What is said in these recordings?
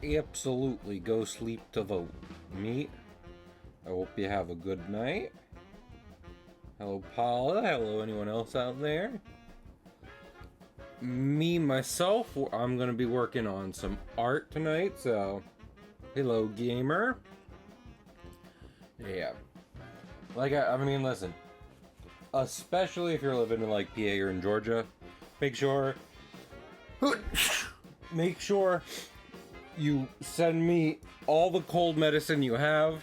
absolutely go sleep to vote. Me, I hope you have a good night. Hello, Paula. Hello, anyone else out there? Me, myself, I'm going to be working on some art tonight, so hello, gamer. Yeah. Like, I mean, listen. Especially if you're living in, like, PA or in Georgia, make sure you send me all the cold medicine you have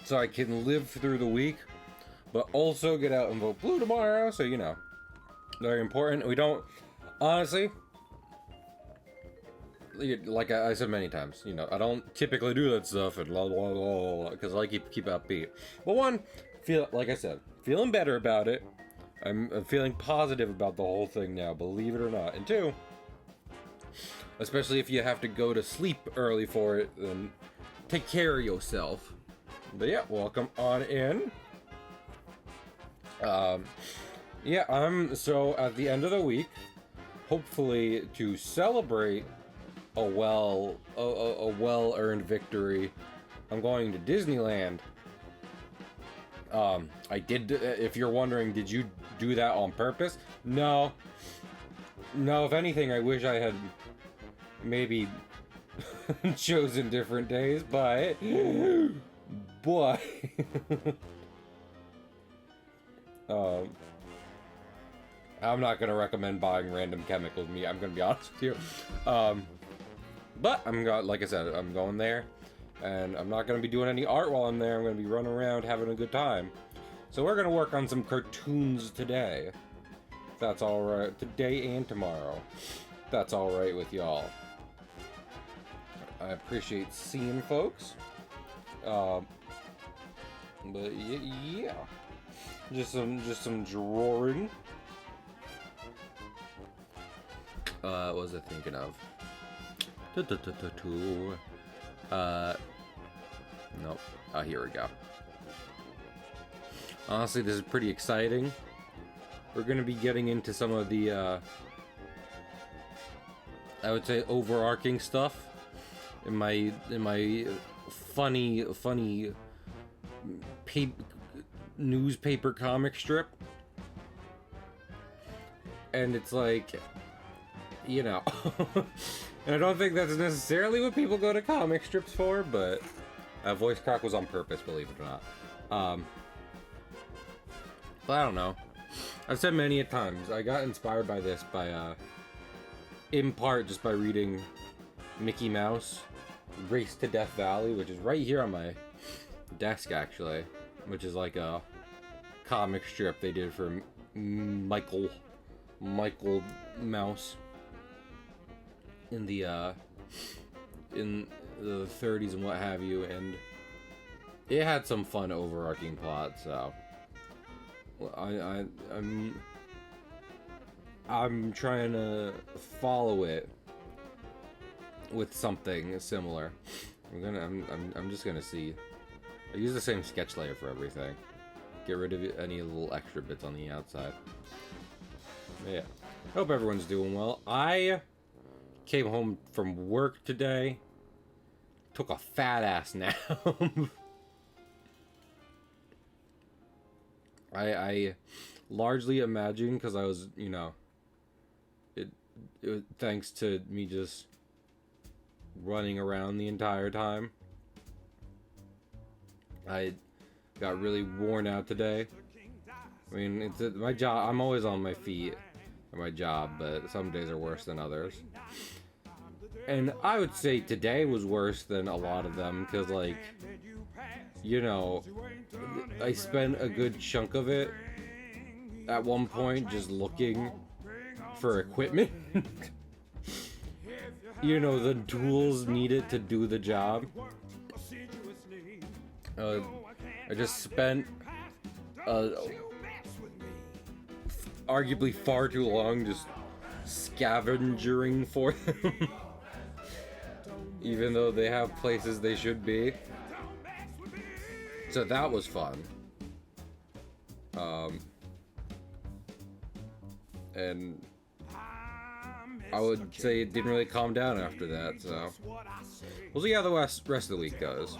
so I can live through the week, but also get out and vote blue tomorrow, so you know. Very important. We don't, honestly, like I said many times, you know, I don't typically do that stuff and blah blah blah because I like to keep upbeat. But one, like I said, feeling better about it. I'm feeling positive about the whole thing now, believe it or not. And two, especially if you have to go to sleep early for it, then take care of yourself. But yeah, welcome on in. Yeah, so at the end of the week, hopefully to celebrate a well-earned victory, I'm going to Disneyland. I did, if you're wondering, did you do that on purpose? No, if anything, I wish I had maybe chosen different days, but I'm not gonna recommend buying random chemicals. I'm gonna be honest with you. But like I said, I'm going there, and I'm not gonna be doing any art while I'm there. I'm gonna be running around having a good time. So we're gonna work on some cartoons today. If that's all right. Today and tomorrow. If that's all right with y'all. I appreciate seeing folks. But yeah, just some drawing. What was I thinking of? Nope. Oh, here we go. Honestly, this is pretty exciting. We're gonna be getting into some of the, I would say, overarching stuff in my funny newspaper comic strip, and it's like, you know, and I don't think that's necessarily what people go to comic strips for, but voice crack was on purpose, believe it or not. But I don't know. I've said many a times, I got inspired by this in part just by reading Mickey Mouse Race to Death Valley, which is right here on my desk actually, which is like a comic strip they did for Michael Mouse in the 30s and what have you, and it had some fun overarching plot, so I'm trying to follow it with something similar. I'm just gonna see. I use the same sketch layer for everything. Get rid of any little extra bits on the outside. Yeah. Hope everyone's doing well. I came home from work today. Took a fat ass nap. I largely imagine because I was, you know, it thanks to me just running around the entire time. I got really worn out today. I mean, it's my job. I'm always on my feet at my job, but some days are worse than others. And I would say today was worse than a lot of them because, like, you know, I spent a good chunk of it at one point just looking for equipment. You know, the tools needed to do the job. I just spent arguably far too long just scavenging for them. Even though they have places they should be. So that was fun. And I would say it didn't really calm down after that, so we'll see how the rest of the week goes.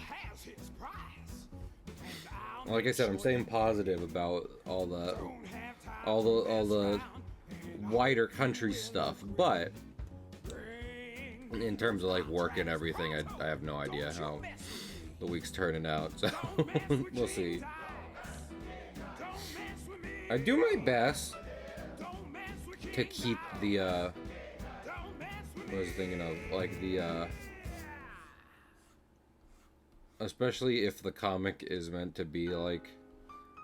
Like I said, I'm staying positive about all the wider country stuff, but in terms of like work and everything, I have no idea how the week's turning out, so we'll see. I do my best to keep the what was I thinking of, like the especially if the comic is meant to be like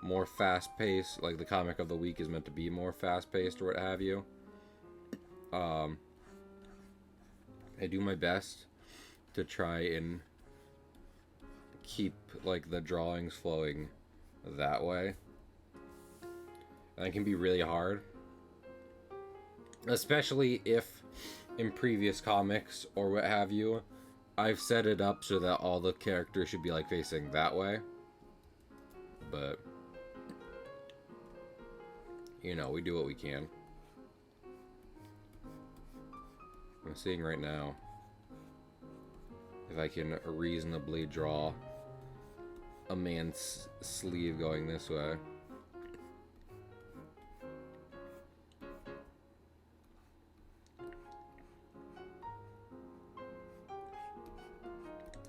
more fast-paced, like the comic of the week is meant to be more fast-paced or what have you. I do my best to try and keep like the drawings flowing that way. And it can be really hard, especially if in previous comics or what have you, I've set it up so that all the characters should be like facing that way. But you know, we do what we can. I'm seeing right now if I can reasonably draw a man's sleeve going this way.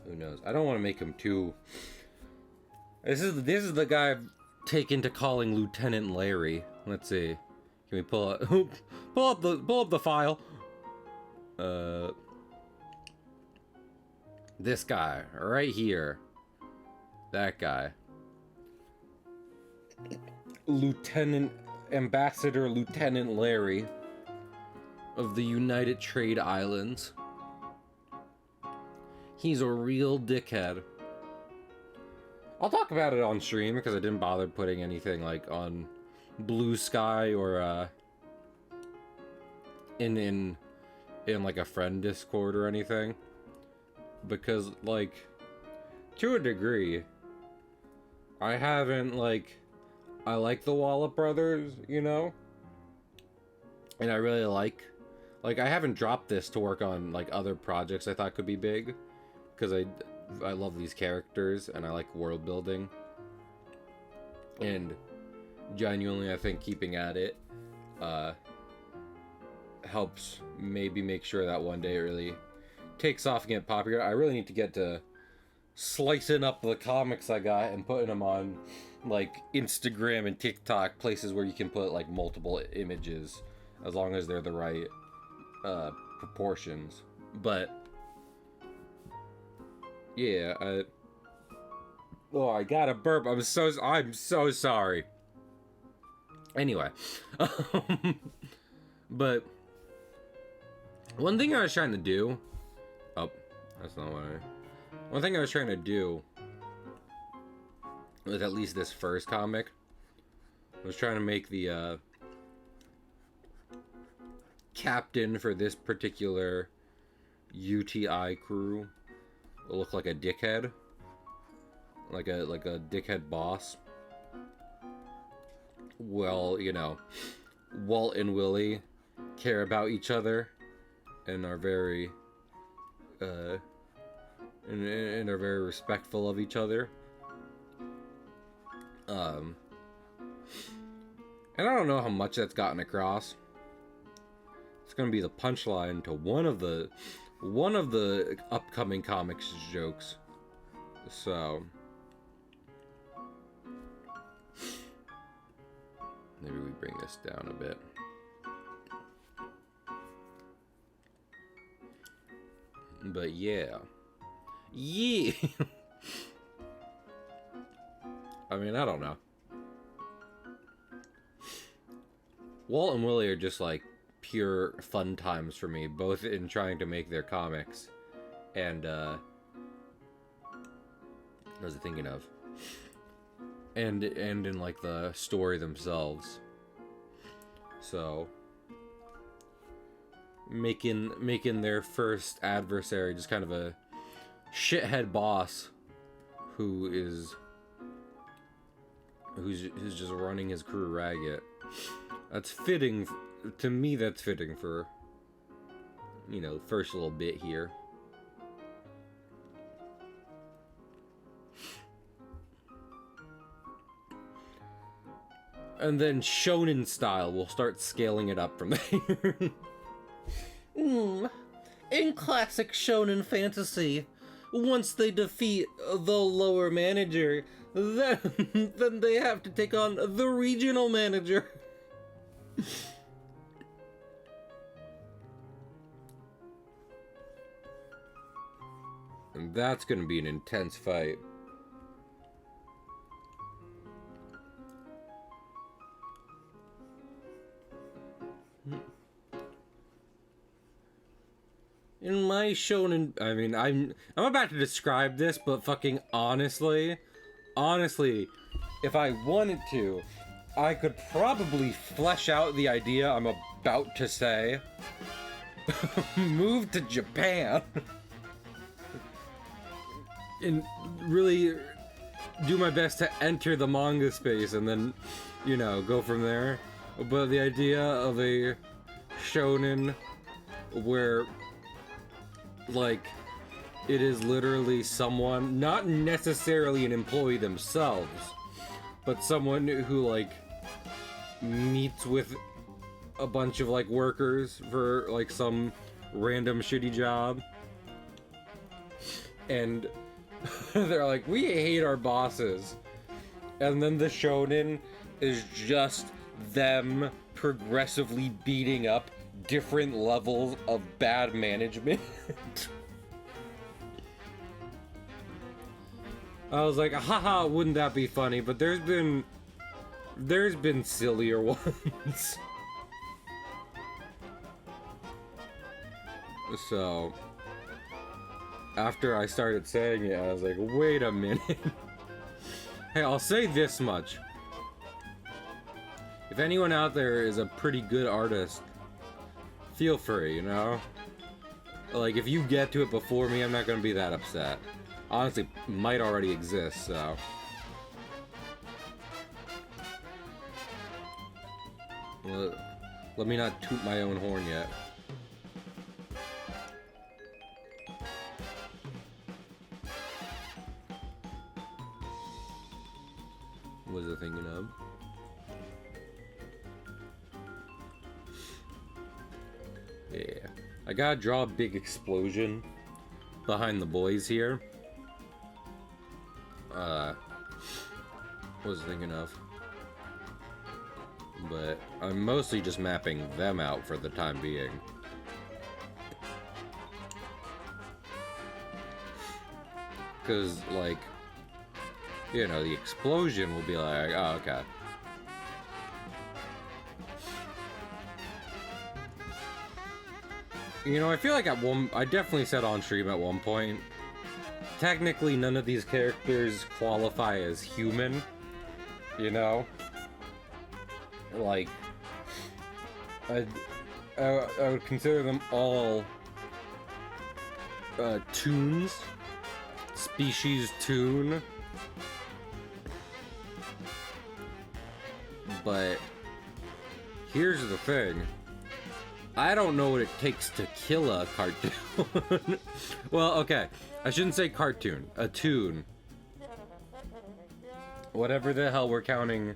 Who knows? I don't want to make him too. This is the guy I've taken to calling Lieutenant Larry. Let's see. Can we pull up pull up the file? This guy right here. That guy. Ambassador Lieutenant Larry of the United Trade Islands. He's a real dickhead. I'll talk about it on stream because I didn't bother putting anything like on Blue Sky or in like a friend Discord or anything, because like to a degree I haven't I like the Wallop brothers, you know, and I really like I haven't dropped this to work on like other projects I thought could be big, because I love these characters and I like world building, and genuinely I think keeping at it helps maybe make sure that one day it really takes off and get popular. I really need to get to slicing up the comics I got and putting them on like Instagram and TikTok, places where you can put like multiple images as long as they're the right proportions. But yeah, I got a burp. I'm so sorry. Anyway, but one thing I was trying to do. Oh, that's not what One thing I was trying to do with at least this first comic was trying to make the captain for this particular UTI crew look like a dickhead, like a dickhead boss. Well, you know, Walt and Willie care about each other and are very and are very respectful of each other. And I don't know how much that's gotten across. It's gonna be the punchline to one of the upcoming comics jokes. So maybe we bring this down a bit. But yeah. I mean, I don't know. Walt and Willie are just like pure fun times for me, both in trying to make their comics and what was I thinking of? And in like the story themselves. So making their first adversary just kind of a shithead boss who's just running his crew ragged. That's fitting to me. That's fitting for you know, first little bit here. And then shonen style, we'll start scaling it up from there. In classic shonen fantasy, once they defeat the lower manager, then they have to take on the regional manager. And that's gonna be an intense fight. In my shonen, I mean, I'm about to describe this, but fucking honestly, if I wanted to, I could probably flesh out the idea I'm about to say. Move to Japan. And really do my best to enter the manga space and then, you know, go from there. But the idea of a shonen where, like, it is literally someone, not necessarily an employee themselves, but someone who, like, meets with a bunch of, like, workers for, like, some random shitty job. And they're like, we hate our bosses. And then the shonen is just them progressively beating up different levels of bad management. I was like, haha, wouldn't that be funny? But there's been sillier ones. So after I started saying it, I was like, wait a minute. Hey, I'll say this much. If anyone out there is a pretty good artist, feel free, you know? Like, if you get to it before me, I'm not gonna be that upset. Honestly, might already exist, so. Let me not toot my own horn yet. What was I thinking of? Yeah. I gotta draw a big explosion behind the boys here. What was I thinking of? But I'm mostly just mapping them out for the time being. Because, like, you know, the explosion will be like, oh, okay. You know, I feel like I definitely said on stream at one point, technically none of these characters qualify as human, you know? Like, I would consider them all toons, species toon. But here's the thing. I don't know what it takes to kill a cartoon. Well, okay. I shouldn't say cartoon. A toon. Whatever the hell we're counting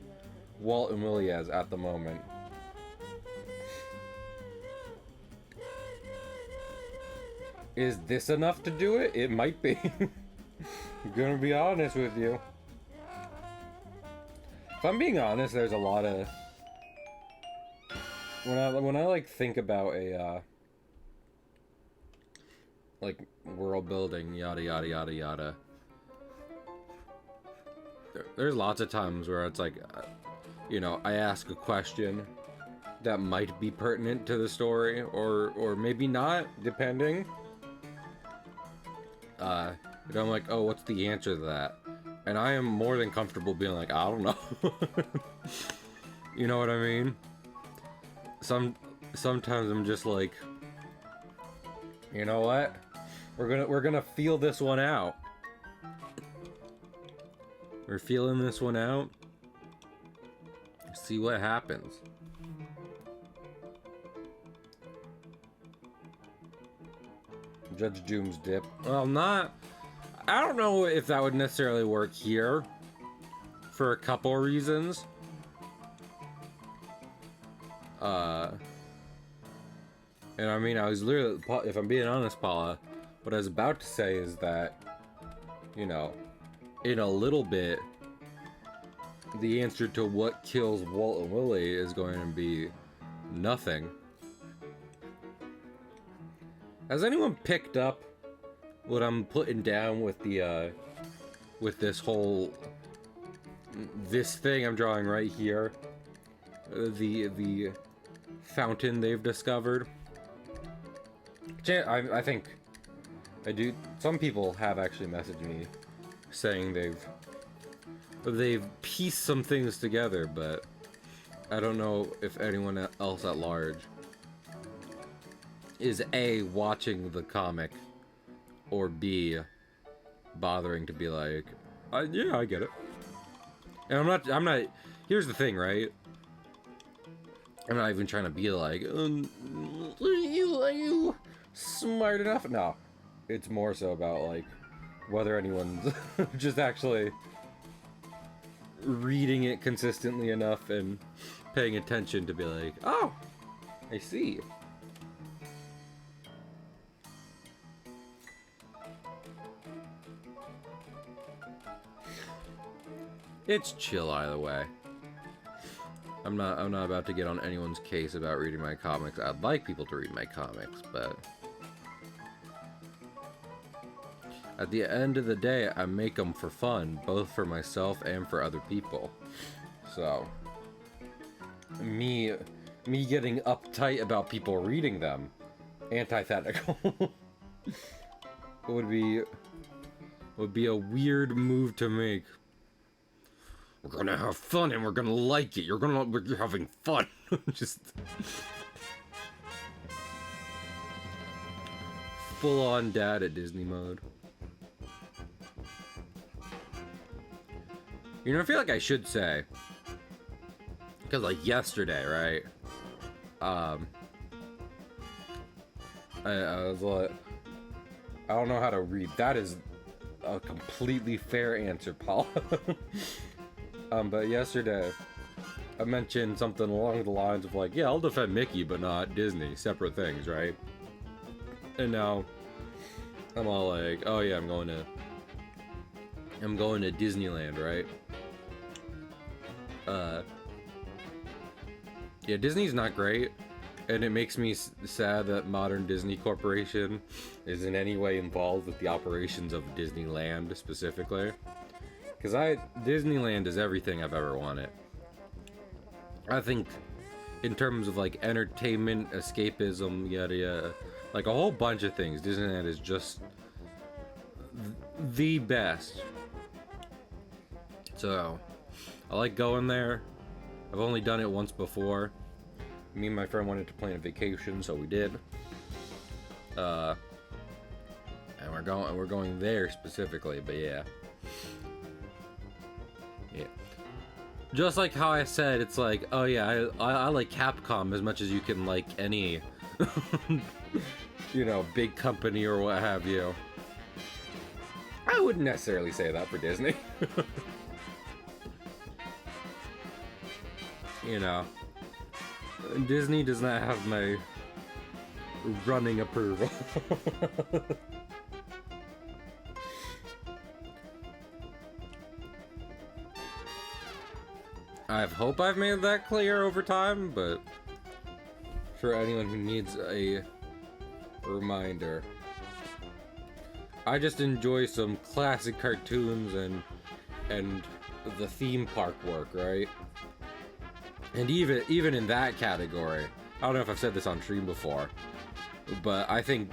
Walt and Willie as at the moment. Is this enough to do it? It might be. I'm gonna be honest with you. If I'm being honest, there's a lot of... When I like think about a like world building, yada yada yada yada, there's lots of times where it's like, you know, I ask a question that might be pertinent to the story, or maybe not, depending. And I'm like, oh, what's the answer to that? And I am more than comfortable being like, I don't know. You know what I mean? Sometimes I'm just like, you know what? We're gonna feel this one out. We're feeling this one out. See what happens. Judge Doom's dip. Well, not... I don't know if that would necessarily work here. For a couple reasons. And I mean, I was literally... If I'm being honest, Paula, what I was about to say is that, you know, in a little bit, the answer to what kills Walt and Willie is going to be nothing. Has anyone picked up what I'm putting down with the, with this whole, this thing I'm drawing right here? The fountain they've discovered? I think I do. Some people have actually messaged me saying they've pieced some things together, but I don't know if anyone else at large is A, watching the comic, or B, bothering to be like, yeah, I get it. And I'm not, here's the thing, right? I'm not even trying to be like, are you smart enough? No. It's more so about, like, whether anyone's just actually reading it consistently enough and paying attention to be like, oh, I see. It's chill either way. I'm not about to get on anyone's case about reading my comics. I'd like people to read my comics, but at the end of the day, I make them for fun, both for myself and for other people. So, me getting uptight about people reading them, antithetical, would be a weird move to make. We're gonna have fun and we're gonna like it. You're having fun. Just full on dad at Disney mode. You know, I feel like I should say, because like yesterday, right? I was like, I don't know how to read. That is a completely fair answer, Paul. But yesterday, I mentioned something along the lines of like, yeah, I'll defend Mickey, but not Disney. Separate things, right? And now, I'm all like, oh yeah, I'm going to Disneyland, right? Yeah, Disney's not great, and it makes me sad that modern Disney Corporation is in any way involved with the operations of Disneyland specifically. Because Disneyland is everything I've ever wanted. I think in terms of like entertainment, escapism, yada yada, like a whole bunch of things, Disneyland is just the best. So, I like going there. I've only done it once before. Me and my friend wanted to plan a vacation, so we did. And we're going there specifically, but yeah. Yeah. Just like how I said, it's like, oh yeah, I like Capcom as much as you can like any, you know, big company or what have you. I wouldn't necessarily say that for Disney. You know, Disney does not have my running approval. I hope I've made that clear over time, but for anyone who needs a reminder, I just enjoy some classic cartoons and the theme park work, right? And even in that category, I don't know if I've said this on stream before, but I think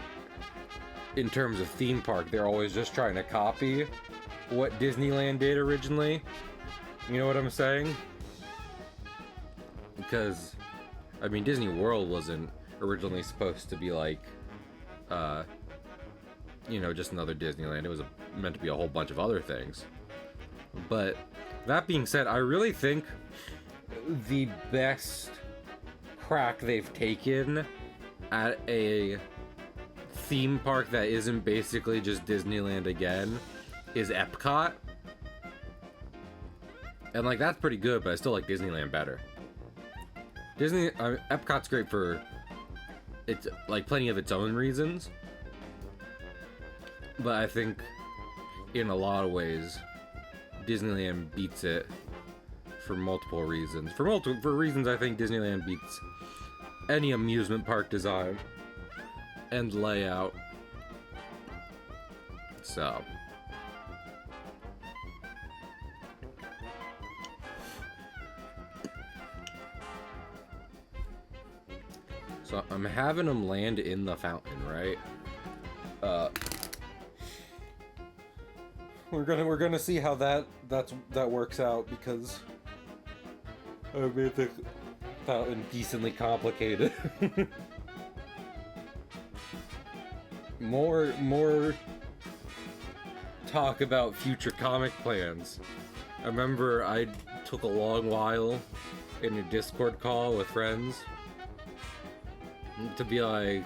in terms of theme park, they're always just trying to copy what Disneyland did originally. You know what I'm saying? Because, I mean, Disney World wasn't originally supposed to be like, you know, just another Disneyland. It was meant to be a whole bunch of other things. But that being said, I really think the best crack they've taken at a theme park that isn't basically just Disneyland again is Epcot. And like that's pretty good, but I still like Disneyland better. Epcot's great for it's like plenty of its own reasons, but I think in a lot of ways Disneyland beats it for multiple reasons. For reasons I think Disneyland beats any amusement park design and layout. So I'm having them land in the fountain, right? We're gonna see how that works out, because I made the fountain decently complicated. More talk about future comic plans. I remember I took a long while in a Discord call with friends to be like,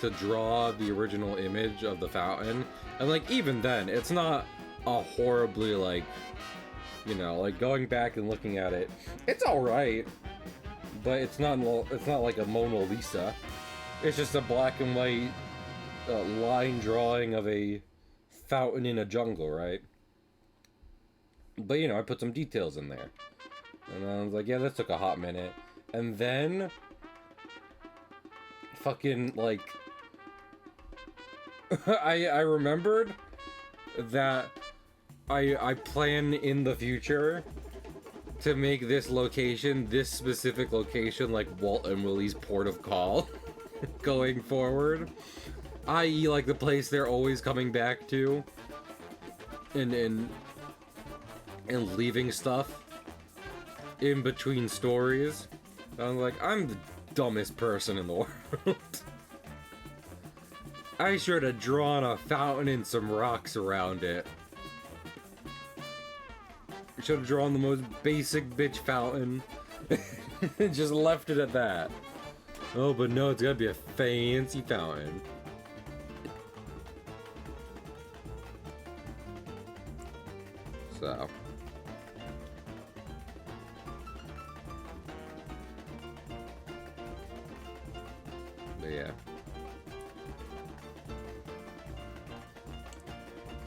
to draw the original image of the fountain, and like even then it's not a horribly, like, you know, like going back and looking at it, it's all right, but it's not like a Mona Lisa. It's just a black and white line drawing of a fountain in a jungle, right? But you know, I put some details in there, and I was like, yeah, this took a hot minute, and then fucking like I remembered that I plan in the future to make this specific location, like Walt and Willie's port of call going forward, i.e. like the place they're always coming back to and leaving stuff in between stories. I'm like, I'm the dumbest person in the world. I should have drawn a fountain and some rocks around it. I should have drawn the most basic bitch fountain and just left it at that. Oh, but no, it's gotta be a fancy fountain. So yeah.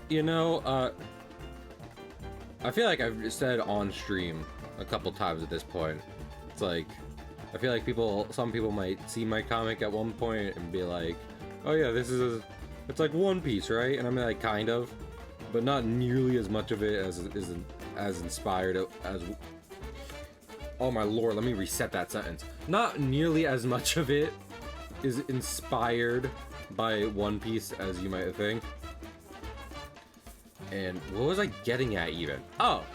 You know, I feel like I've said on stream a couple times at this point. It's like, I feel like some people might see my comic at one point and be like, oh yeah, it's like One Piece, right? And I'm like, kind of, but not nearly as much of it as inspired as, oh my lord, let me reset that sentence. Not nearly as much of it is inspired by One Piece as you might think. And what was I getting at even? Oh,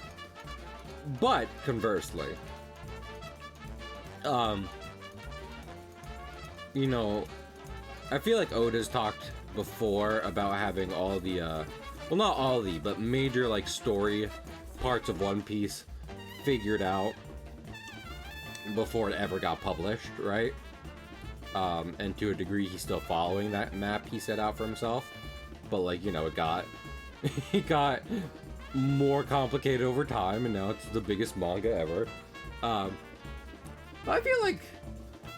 but conversely, you know, I feel like Oda's talked before about having all the, well, not all the, but major like story parts of One Piece figured out before it ever got published, right? And to a degree, he's still following that map he set out for himself, but like, you know, it got more complicated over time, and now it's the biggest manga ever. I feel like,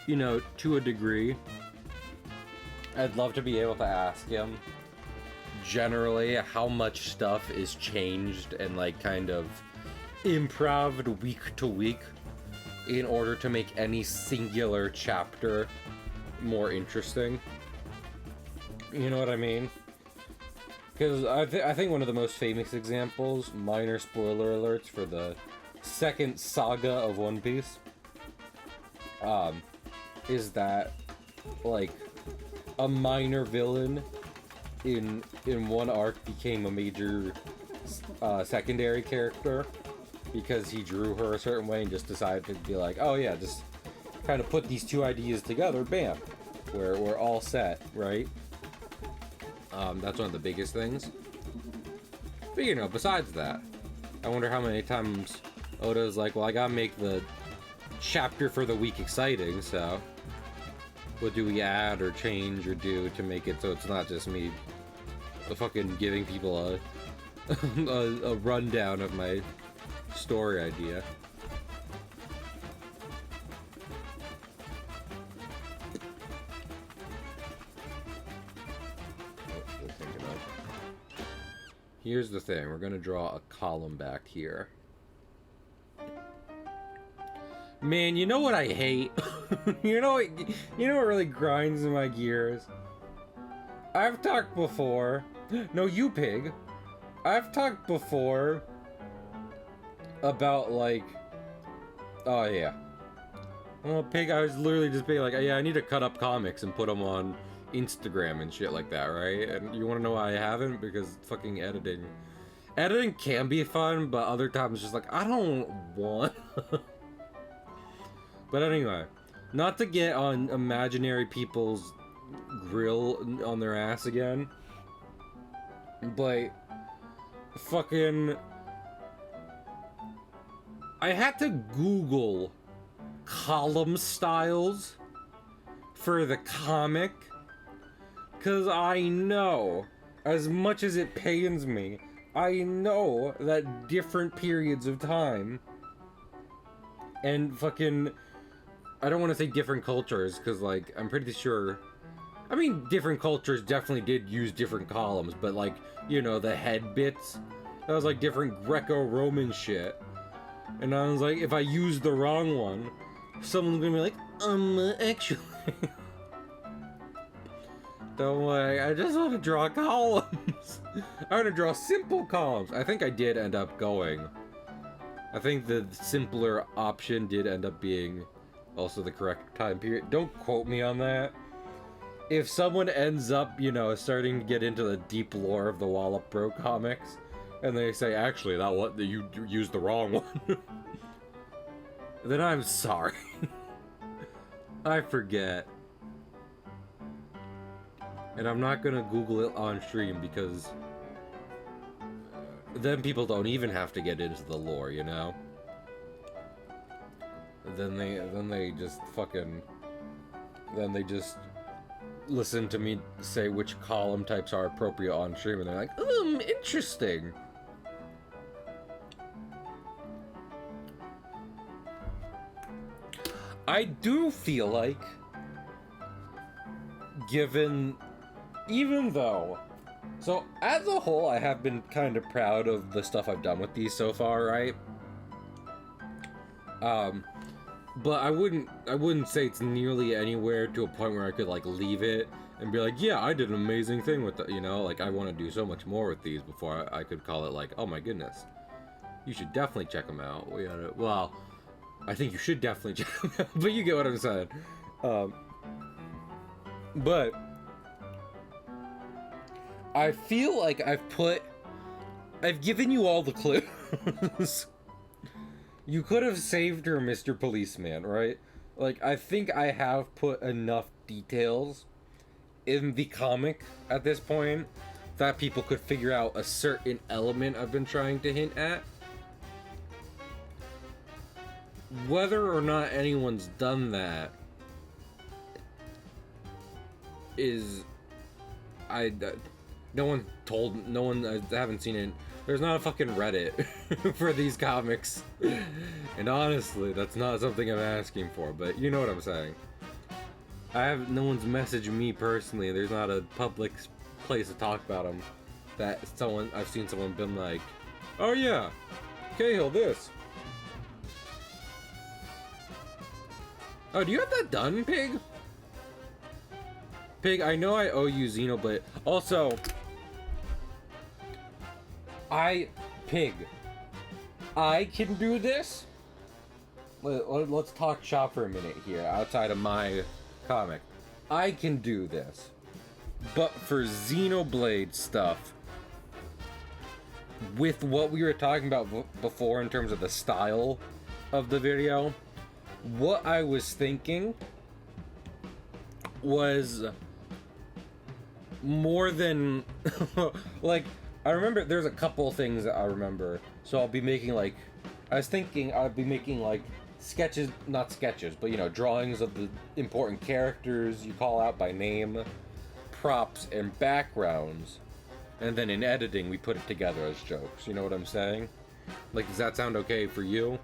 you know, to a degree, I'd love to be able to ask him generally how much stuff is changed and like kind of improved week to week in order to make any singular chapter more interesting. You know what I mean? Because I think one of the most famous examples, minor spoiler alerts for the second saga of One Piece, is that like a minor villain in one arc became a major secondary character because he drew her a certain way and just decided to be like, oh yeah, just kind of put these two ideas together, bam, we're all set, right? That's one of the biggest things. But you know, besides that, I wonder how many times Oda's like, well, I gotta make the chapter for the week exciting, so what do we add or change or do to make it so it's not just me fucking giving people a rundown of my story idea. Here's the thing, we're gonna draw a column back here. Man, you know what I hate? you know what really grinds my gears? I've talked before. No, you pig. I've talked before about like, oh yeah. Well, pig, I was literally just being like, yeah, I need to cut up comics and put them on Instagram and shit like that, right? And you want to know why I haven't? Because fucking editing can be fun, but other times it's just like, I don't want. But anyway, not to get on imaginary people's grill on their ass again, but fucking, I had to Google column styles for the comic, because I know, as much as it pains me, I know that different periods of time and fucking, I don't want to say different cultures, because, like, I'm pretty sure, I mean, different cultures definitely did use different columns, but, like, you know, the head bits, that was, like, different Greco-Roman shit, and I was like, if I use the wrong one, someone's gonna be like, actually, don't worry, I just want to draw columns. I want to draw simple columns. I think I did end up going. I think the simpler option did end up being also the correct time period. Don't quote me on that. If someone ends up, you know, starting to get into the deep lore of the Wallop Bro comics, and they say, actually, you used the wrong one, then I'm sorry. I forget. And I'm not gonna Google it on stream because then people don't even have to get into the lore, you know? Then they just listen to me say which column types are appropriate on stream, and they're like, interesting. I do feel like, even though, so as a whole, I have been kind of proud of the stuff I've done with these so far, right? But I wouldn't say it's nearly anywhere to a point where I could, like, leave it and be like, yeah, I did an amazing thing with it, you know? Like, I want to do so much more with these before I could call it, like, oh my goodness, you should definitely check them out. Well, I think you should definitely check them out, but you get what I'm saying. But I feel like I've given you all the clues. You could have saved her, Mr. Policeman, right? Like, I think I have put enough details in the comic at this point that people could figure out a certain element I've been trying to hint at. Whether or not anyone's done that is, I haven't seen it. There's not a fucking Reddit for these comics. And honestly, that's not something I'm asking for, but you know what I'm saying. No one's messaged me personally. There's not a public place to talk about them. I've seen someone been like, oh yeah, Cahill, this. Oh, do you have that done, Pig? Pig, I know I owe you Xenoblade. Also, Pig, I can do this? Let's talk shop for a minute here, outside of my comic. I can do this. But for Xenoblade stuff, with what we were talking about before in terms of the style of the video, what I was thinking was more than like, I remember there's a couple things that I remember. So I'll be making like, I was thinking I'd be making like sketches, not sketches, but, you know, drawings of the important characters you call out by name, props, and backgrounds. And then in editing, we put it together as jokes. You know what I'm saying? Like, does that sound okay for you?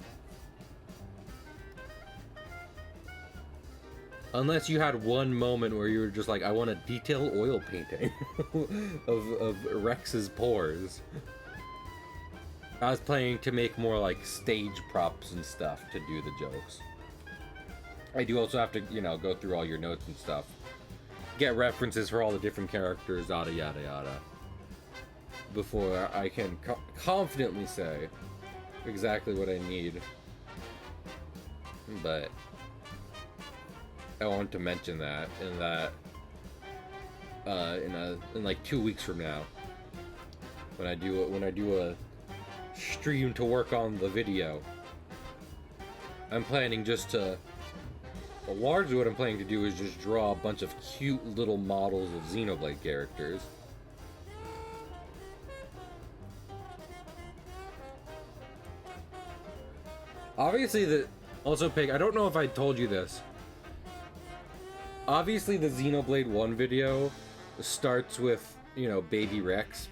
Unless you had one moment where you were just like, I want a detailed oil painting of Rex's pores. I was planning to make more like stage props and stuff to do the jokes. I do also have to, you know, go through all your notes and stuff. Get references for all the different characters, yada yada yada. Before I can confidently say exactly what I need. But I want to mention that in like 2 weeks from now, when I do a stream to work on the video, I'm planning just to. Well, largely what I'm planning to do is just draw a bunch of cute little models of Xenoblade characters. Obviously also, Pig, I don't know if I told you this. Obviously the Xenoblade 1 video starts with, you know, baby Rex.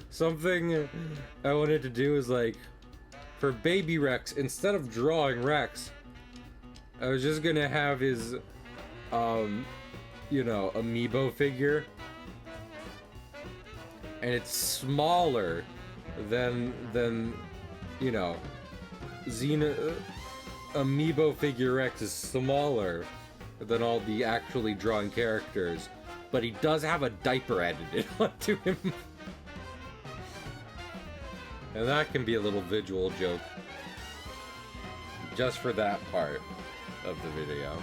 Something I wanted to do is like, for baby Rex, instead of drawing Rex, I was just gonna have his, you know, amiibo figure. And it's smaller than you know, amiibo figure Rex is smaller than all the actually drawn characters, but he does have a diaper edited onto him. And that can be a little visual joke just for that part of the video.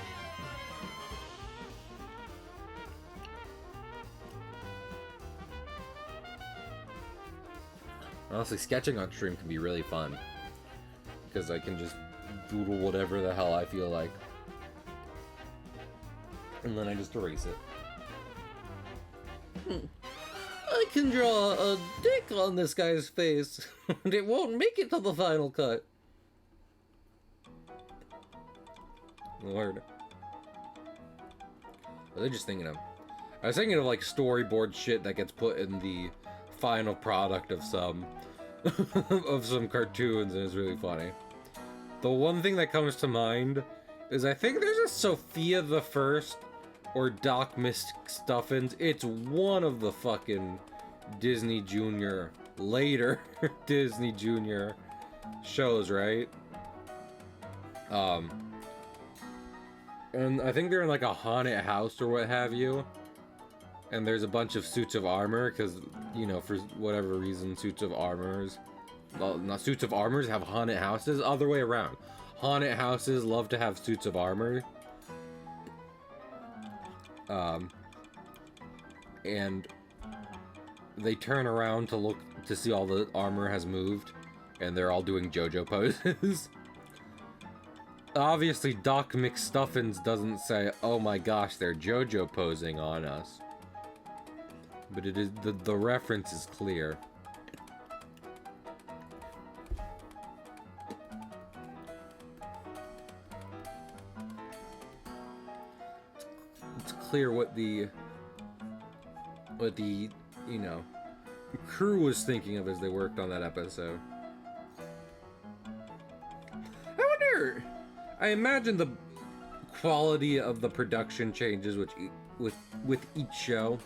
Honestly, sketching on stream can be really fun, because I can just doodle whatever the hell I feel like, and then I just erase it. I can draw a dick on this guy's face, and it won't make it to the final cut. Lord. I was just thinking of... I was thinking of, like, storyboard shit that gets put in the final product of some... of some cartoons, and it's really funny. The one thing that comes to mind is I think there's a Sophia the First or Doc McStuffins. It's one of the fucking Disney Junior, later Disney Junior shows, right? And I think they're in like a haunted house or what have you. And there's a bunch of suits of armor, because, you know, for whatever reason, suits of armors... Well, not suits of armors have haunted houses. Other way around. Haunted houses love to have suits of armor. And they turn around to look to see all the armor has moved, and they're all doing JoJo poses. Obviously, Doc McStuffins doesn't say, "Oh my gosh, they're JoJo posing on us." But it is the reference is clear. It's clear what the you know, crew was thinking of as they worked on that episode. I wonder. I imagine the quality of the production changes with each show.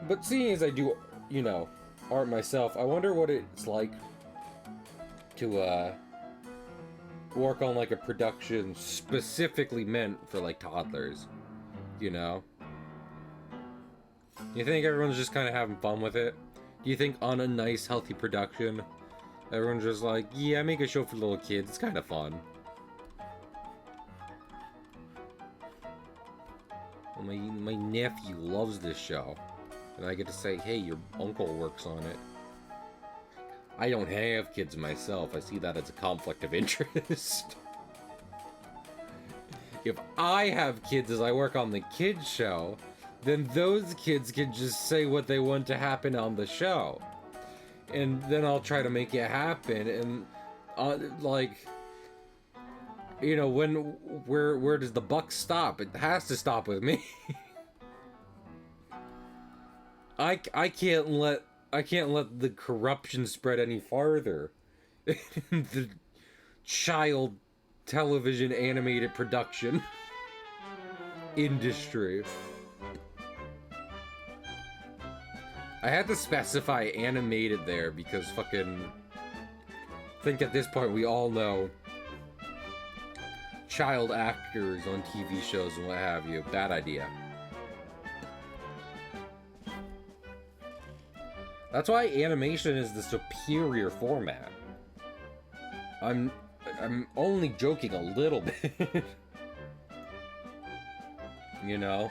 But seeing as I do, you know, art myself, I wonder what it's like to work on like a production specifically meant for like toddlers, you know? You think everyone's just kind of having fun with it? Do you think on a nice, healthy production, everyone's just like, yeah, make a show for little kids, it's kind of fun. Well, my nephew loves this show. And I get to say, hey, your uncle works on it. I don't have kids myself. I see that as a conflict of interest. If I have kids as I work on the kids show, then those kids can just say what they want to happen on the show. and then I'll try to make it happen. And like, you know, where does the buck stop? It has to stop with me. I can't let the corruption spread any farther. The child television animated production industry. I had to specify animated there because fucking... I think at this point we all know child actors on TV shows and what have you. Bad idea. That's why animation is the superior format. I'm only joking a little bit. You know?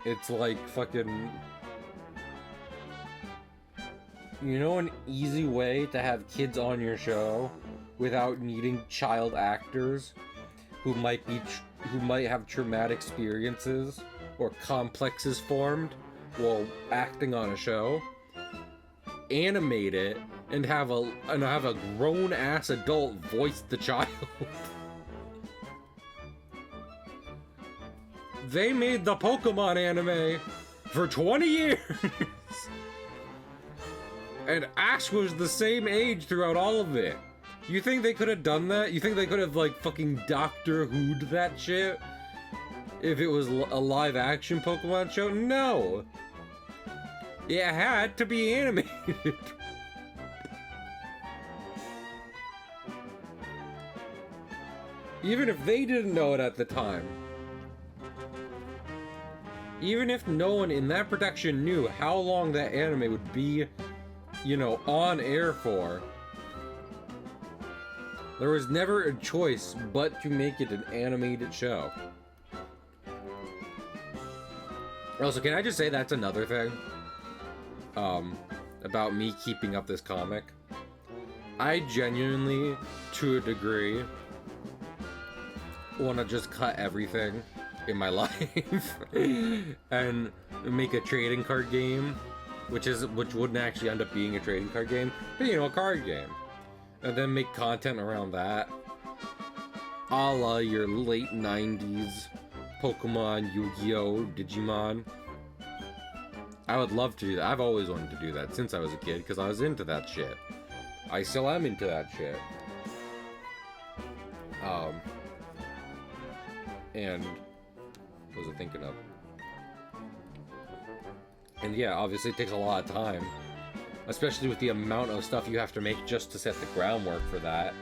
It's like fucking... You know an easy way to have kids on your show without needing child actors who might have traumatic experiences or complexes formed while acting on a show? Animate it and have a grown-ass adult voice the child. They made the Pokemon anime for 20 years. And Ash was the same age throughout all of it. You think they could have done that? You think they could have, like, fucking Doctor Who'd that shit? If it was a live-action Pokemon show? No! It had to be animated. Even if they didn't know it at the time. Even if no one in that production knew how long that anime would be, you know, on air for, there was never a choice but to make it an animated show. Also, can I just say that's another thing? About me keeping up this comic. I genuinely, to a degree, want to just cut everything in my life and make a trading card game, which wouldn't actually end up being a trading card game, but you know, a card game, and then make content around that, a la your late 90s Pokemon, Yu-Gi-Oh, Digimon. I would love to do that. I've always wanted to do that since I was a kid because I was into that shit. I still am into that shit. And what was I thinking of? And yeah, obviously it takes a lot of time, especially with the amount of stuff you have to make just to set the groundwork for that.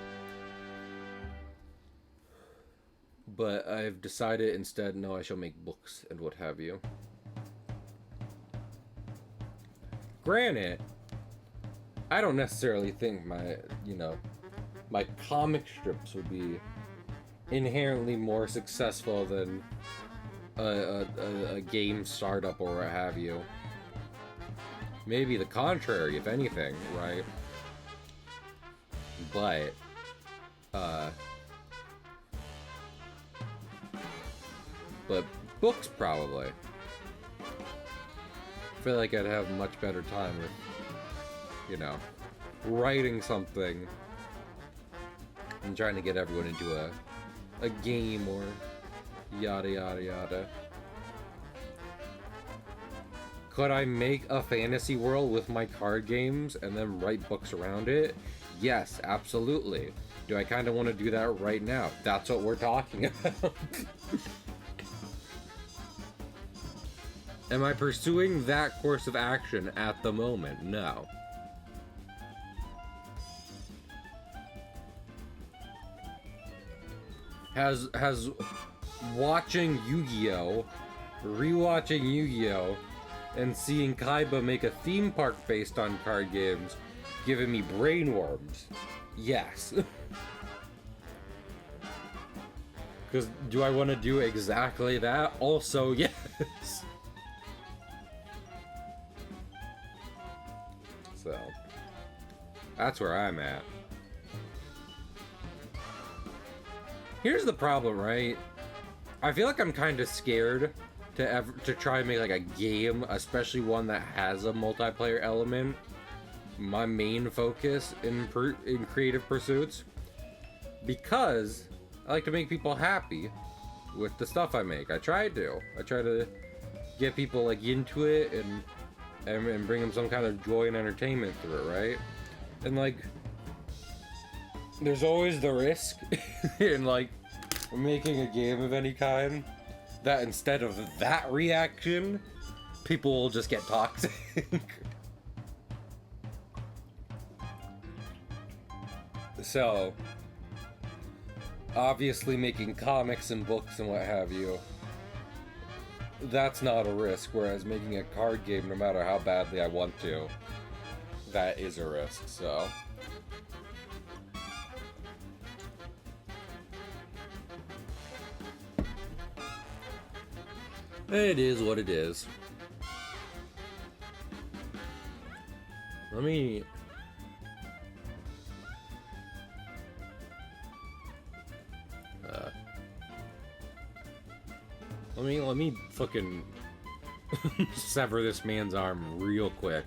But I've decided instead, no, I shall make books and what have you. Granted, I don't necessarily think my comic strips would be inherently more successful than a game startup or what have you. Maybe the contrary, if anything, right? But books probably. I feel like I'd have much better time with, you know, writing something and trying to get everyone into a game or yada yada yada. Could I make a fantasy world with my card games and then write books around it? Yes, absolutely. Do I kind of want to do that right now? That's what we're talking about. Am I pursuing that course of action at the moment? No. Has watching Yu-Gi-Oh, rewatching Yu-Gi-Oh, and seeing Kaiba make a theme park based on card games given me brainworms? Yes. Because do I want to do exactly that? Also, yes. So, that's where I'm at. Here's the problem, right? I feel like I'm kind of scared to try and make like a game, especially one that has a multiplayer element, my main focus in creative pursuits, because I like to make people happy with the stuff I make. I try to get people like into it and bring them some kind of joy and entertainment through it, right? And like, there's always the risk in like making a game of any kind that instead of that reaction, people will just get toxic. So, obviously making comics and books and what have you, that's not a risk, whereas making a card game, no matter how badly I want to, that is a risk, so. It is what it is. Let me fucking sever this man's arm real quick.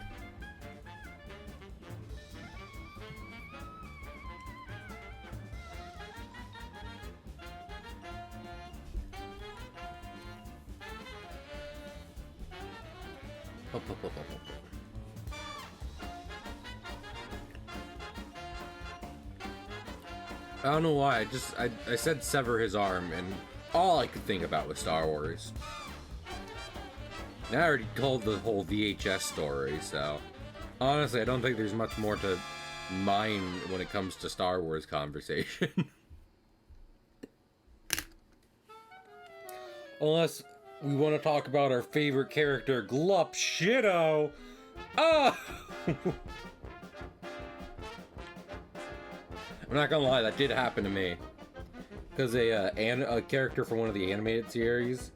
I don't know why, I said sever his arm, and all I could think about was Star Wars. And I already told the whole VHS story, so honestly, I don't think there's much more to mine when it comes to Star Wars conversation. Unless we want to talk about our favorite character, Glup Shitto. Oh! I'm not gonna lie, that did happen to me. Because a character from one of the animated series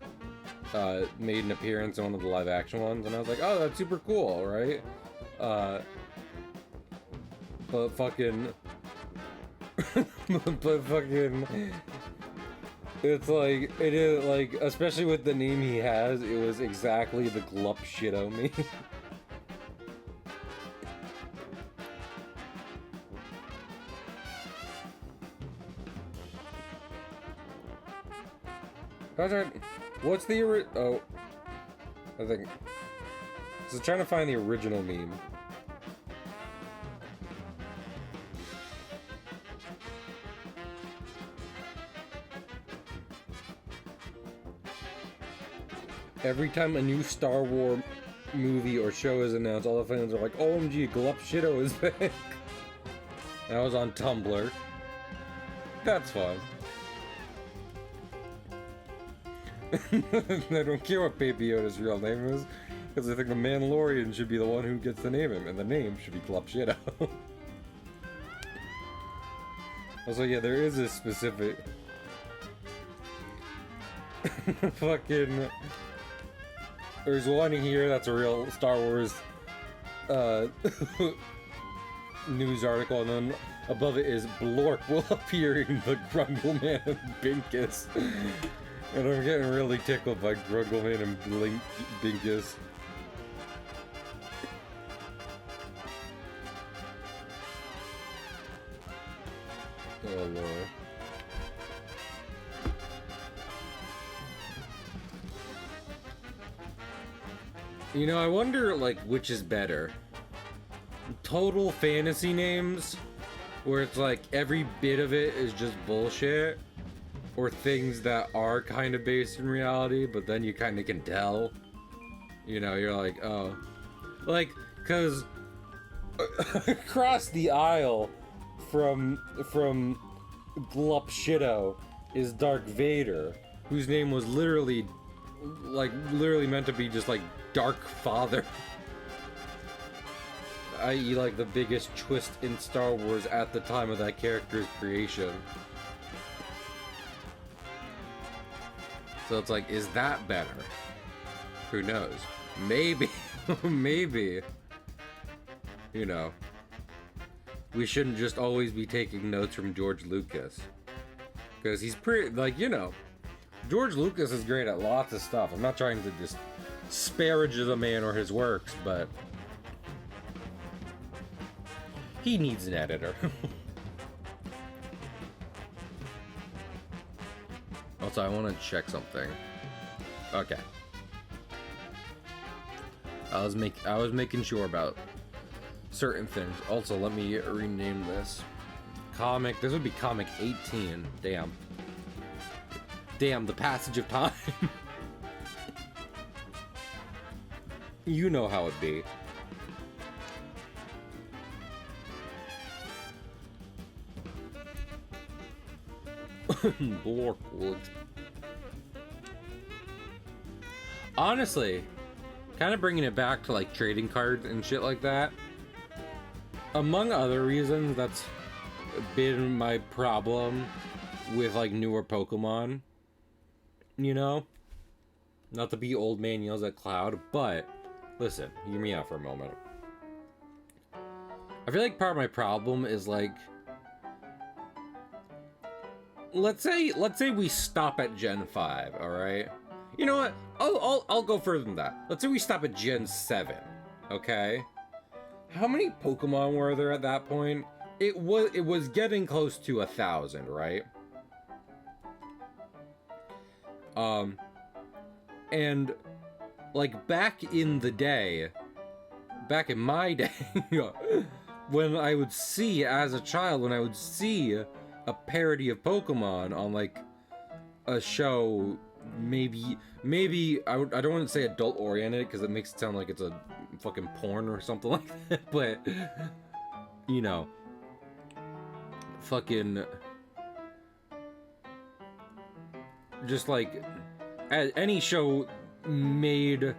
made an appearance in one of the live action ones, and I was like, oh, that's super cool, right? But fucking... It's like, it is like, especially with the name he has, it was exactly the Glup Shitto meme. What's the oh, I think. So trying to find the original meme. Every time a new Star Wars movie or show is announced, all the fans are like, OMG, Glup Shitto is back. That was on Tumblr. That's fun. I don't care what Baby Yoda's real name is, because I think the Mandalorian should be the one who gets to name him, and the name should be Glup Shitto. Also, yeah, there is a specific... fucking... There's one here that's a real Star Wars news article, and then above it is Blork will appear in the Gruggleman and Binkus. And I'm getting really tickled by Gruggleman and Binkus. Oh Lord. You know, I wonder, like, which is better. Total fantasy names, where it's like every bit of it is just bullshit, or things that are kind of based in reality, but then you kind of can tell. You know, you're like, oh. Like, because across the aisle from Glup Shitto is Darth Vader, whose name was literally meant to be just like Dark Father. I.e. like the biggest twist in Star Wars at the time of that character's creation. So it's like, is that better? Who knows? Maybe. Maybe. You know. We shouldn't just always be taking notes from George Lucas. Because he's pretty, like, you know, George Lucas is great at lots of stuff. I'm not trying to disparage the man or his works, but He needs an editor. Also, I want to check something. Okay. I was making sure about certain things. Also, let me rename this. Comic. This would be comic 18. Damn. Damn, the passage of time. You know how it be. Blorkwood. Honestly, kind of bringing it back to like trading cards and shit like that. Among other reasons, that's been my problem with like newer Pokemon. You know? Not to be old man yells at cloud, but listen, hear me out for a moment. I feel like part of my problem is like, let's say we stop at Gen 5, all right? You know what? I'll go further than that. Let's say we stop at Gen 7, okay? How many Pokemon were there at that point? It was getting close to 1,000, right? And like back in the day, back in my day, when I would see as a child, when I would see a parody of Pokemon on like a show, maybe I don't want to say adult oriented because it makes it sound like it's a fucking porn or something like that, but you know, fucking just like any show made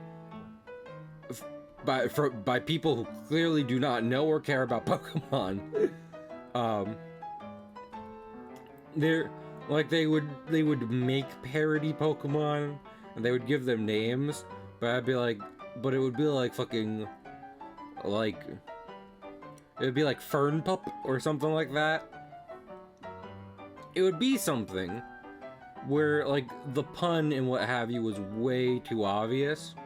by people who clearly do not know or care about Pokemon. They're like they would make parody Pokemon and they would give them names, but it would be like fucking like it would be like Fern Pup or something like that. It would be something where like the pun and what have you was way too obvious.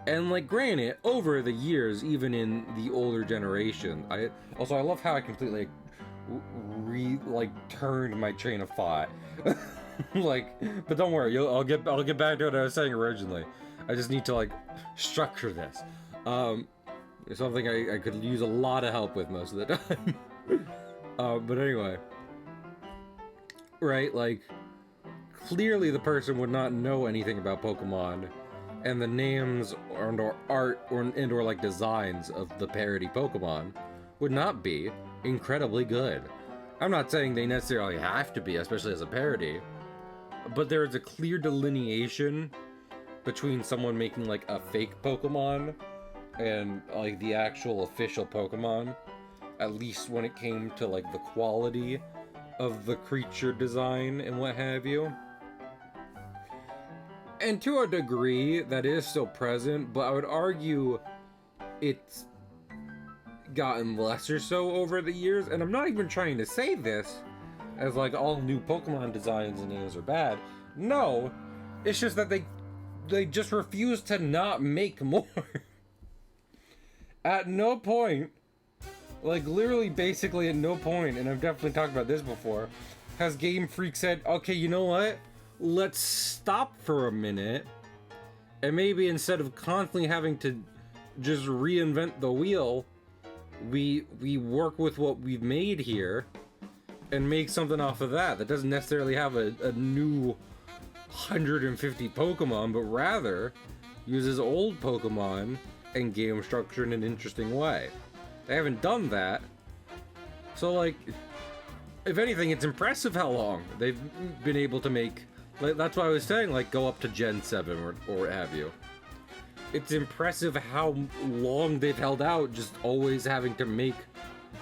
And like granted, over the years, even in the older generation, I love how I completely turned my train of thought. But don't worry, I'll get back to what I was saying originally. I just need to like structure this. It's something I could use a lot of help with most of the time. But anyway, right? Like clearly the person would not know anything about Pokemon, and the names or art or like designs of the parody Pokemon would not be incredibly good. I'm not saying they necessarily have to be, especially as a parody, but there is a clear delineation between someone making like a fake Pokemon and like the actual official Pokemon, at least when it came to like the quality of the creature design and what have you. And to a degree, that is still present, but I would argue it's gotten lesser so over the years. And I'm not even trying to say this as like all new Pokemon designs and names are bad. No, it's just that they just refuse to not make more. At no point, like literally basically at no point, and I've definitely talked about this before, has Game Freak said, okay, you know what? Let's stop for a minute, and maybe instead of constantly having to just reinvent the wheel, we work with what we've made here and make something off of that doesn't necessarily have a new 150 Pokemon, but rather uses old Pokemon and game structure in an interesting way. They haven't done that, so like, if anything, it's impressive how long they've been able to make. That's why I was saying, like, go up to Gen 7 or what have you. It's impressive how long they've held out, just always having to make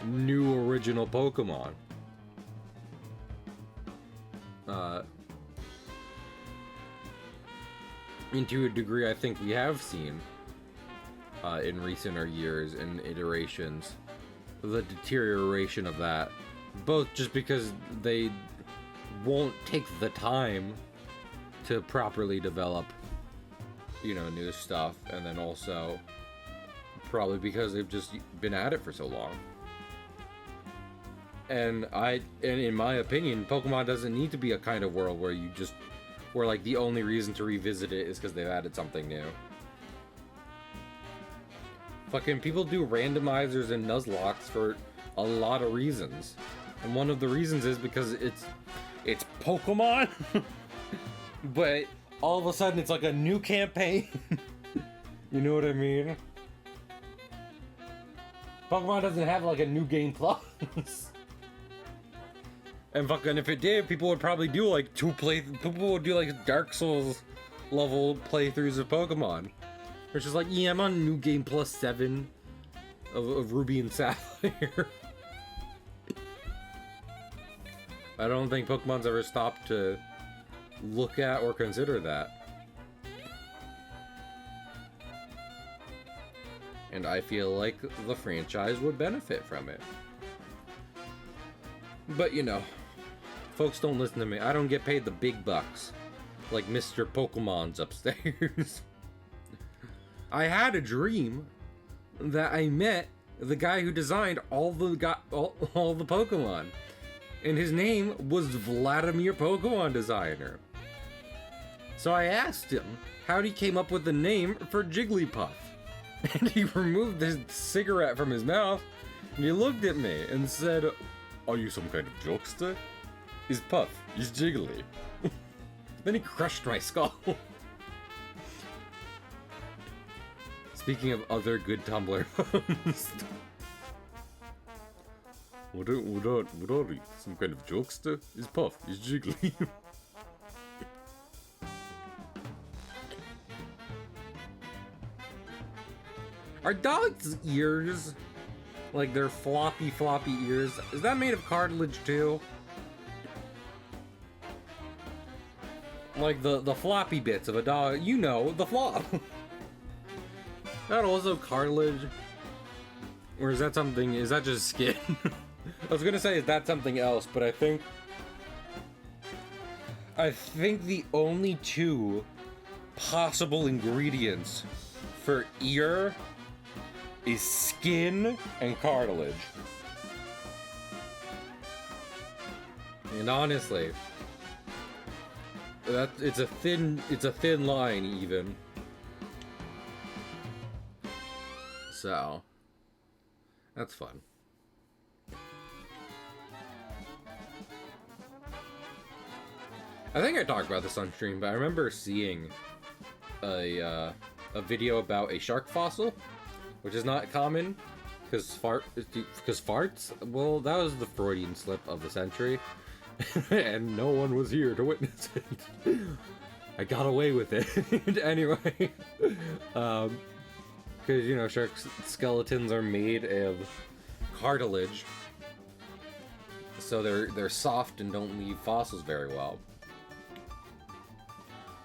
new original Pokemon. And to a degree, I think we have seen, in recenter years and iterations, the deterioration of that. Both just because they won't take the time to properly develop, you know, new stuff, and then also probably because they've just been at it for so long. And in my opinion, Pokemon doesn't need to be a kind of world where where like the only reason to revisit it is because they've added something new. Fucking people do randomizers and Nuzlocks for a lot of reasons. And one of the reasons is because it's Pokemon. But all of a sudden it's like a new campaign. You know what I mean? Pokemon doesn't have like a new game plus. And fucking if it did, people would probably do like people would do like Dark Souls level playthroughs of Pokemon. Which is like, yeah, I'm on New Game Plus 7 of Ruby and Sapphire. I don't think Pokemon's ever stopped to look at or consider that. And I feel like the franchise would benefit from it. But you know, folks don't listen to me. I don't get paid the big bucks like Mr. Pokemon's upstairs. I had a dream that I met the guy who designed all the Pokemon, and his name was Vladimir Pokemon Designer. So I asked him how he came up with the name for Jigglypuff, and he removed his cigarette from his mouth, and he looked at me and said, "Are you some kind of jokester? Is Puff, is Jiggly." Then he crushed my skull. Speaking of other good Tumblr posts. What are you? Some kind of jokester? Is Puff, is Jiggly. Are dogs' ears, like their floppy ears, is that made of cartilage too? Like the floppy bits of a dog, you know, the flop. That also cartilage? Or is that something, is that just skin? I was gonna say, is that something else, but I think the only two possible ingredients for ear is skin and cartilage. And honestly, it's a thin line even. So, that's fun. I think I talked about this on stream, but I remember seeing a video about a shark fossil, which is not common, because farts? Well, that was the Freudian slip of the century, and no one was here to witness it. I got away with it. Anyway, because, you know, shark skeletons are made of cartilage, so they're soft and don't leave fossils very well.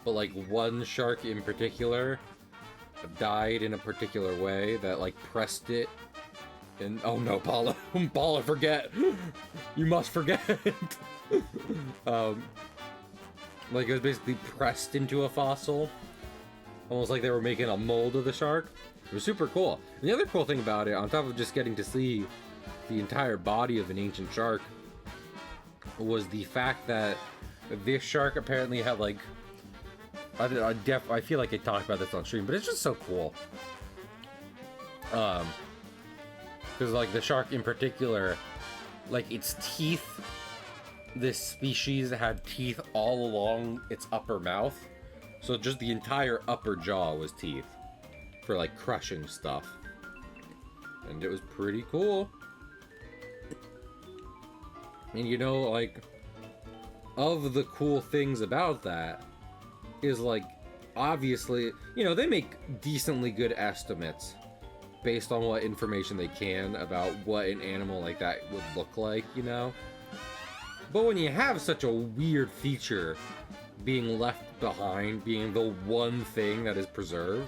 But like one shark in particular died in a particular way that like pressed it, and oh no, Paula, Paula, forget. You must forget. Like it was basically pressed into a fossil, almost like they were making a mold of the shark. It was super cool. And the other cool thing about it, on top of just getting to see the entire body of an ancient shark, was the fact that this shark apparently had like, I feel like I talked about this on stream, but it's just so cool. Because like the shark in particular, like its teeth, this species had teeth all along its upper mouth. So just the entire upper jaw was teeth for like crushing stuff. And it was pretty cool. And you know, like, of the cool things about that is like, obviously, you know, they make decently good estimates based on what information they can about what an animal like that would look like, you know? But when you have such a weird feature being left behind, being the one thing that is preserved,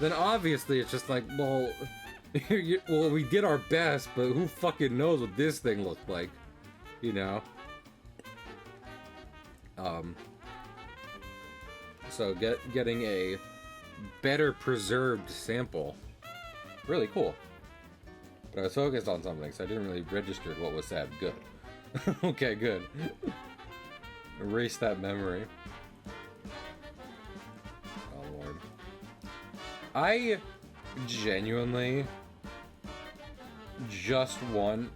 then obviously it's just like, well, well, we did our best, but who fucking knows what this thing looked like, you know? So getting a better preserved sample, really cool. But I was focused on something, so I didn't really register what was said. Good. Okay, good. Erase that memory. Oh, Lord. I genuinely just want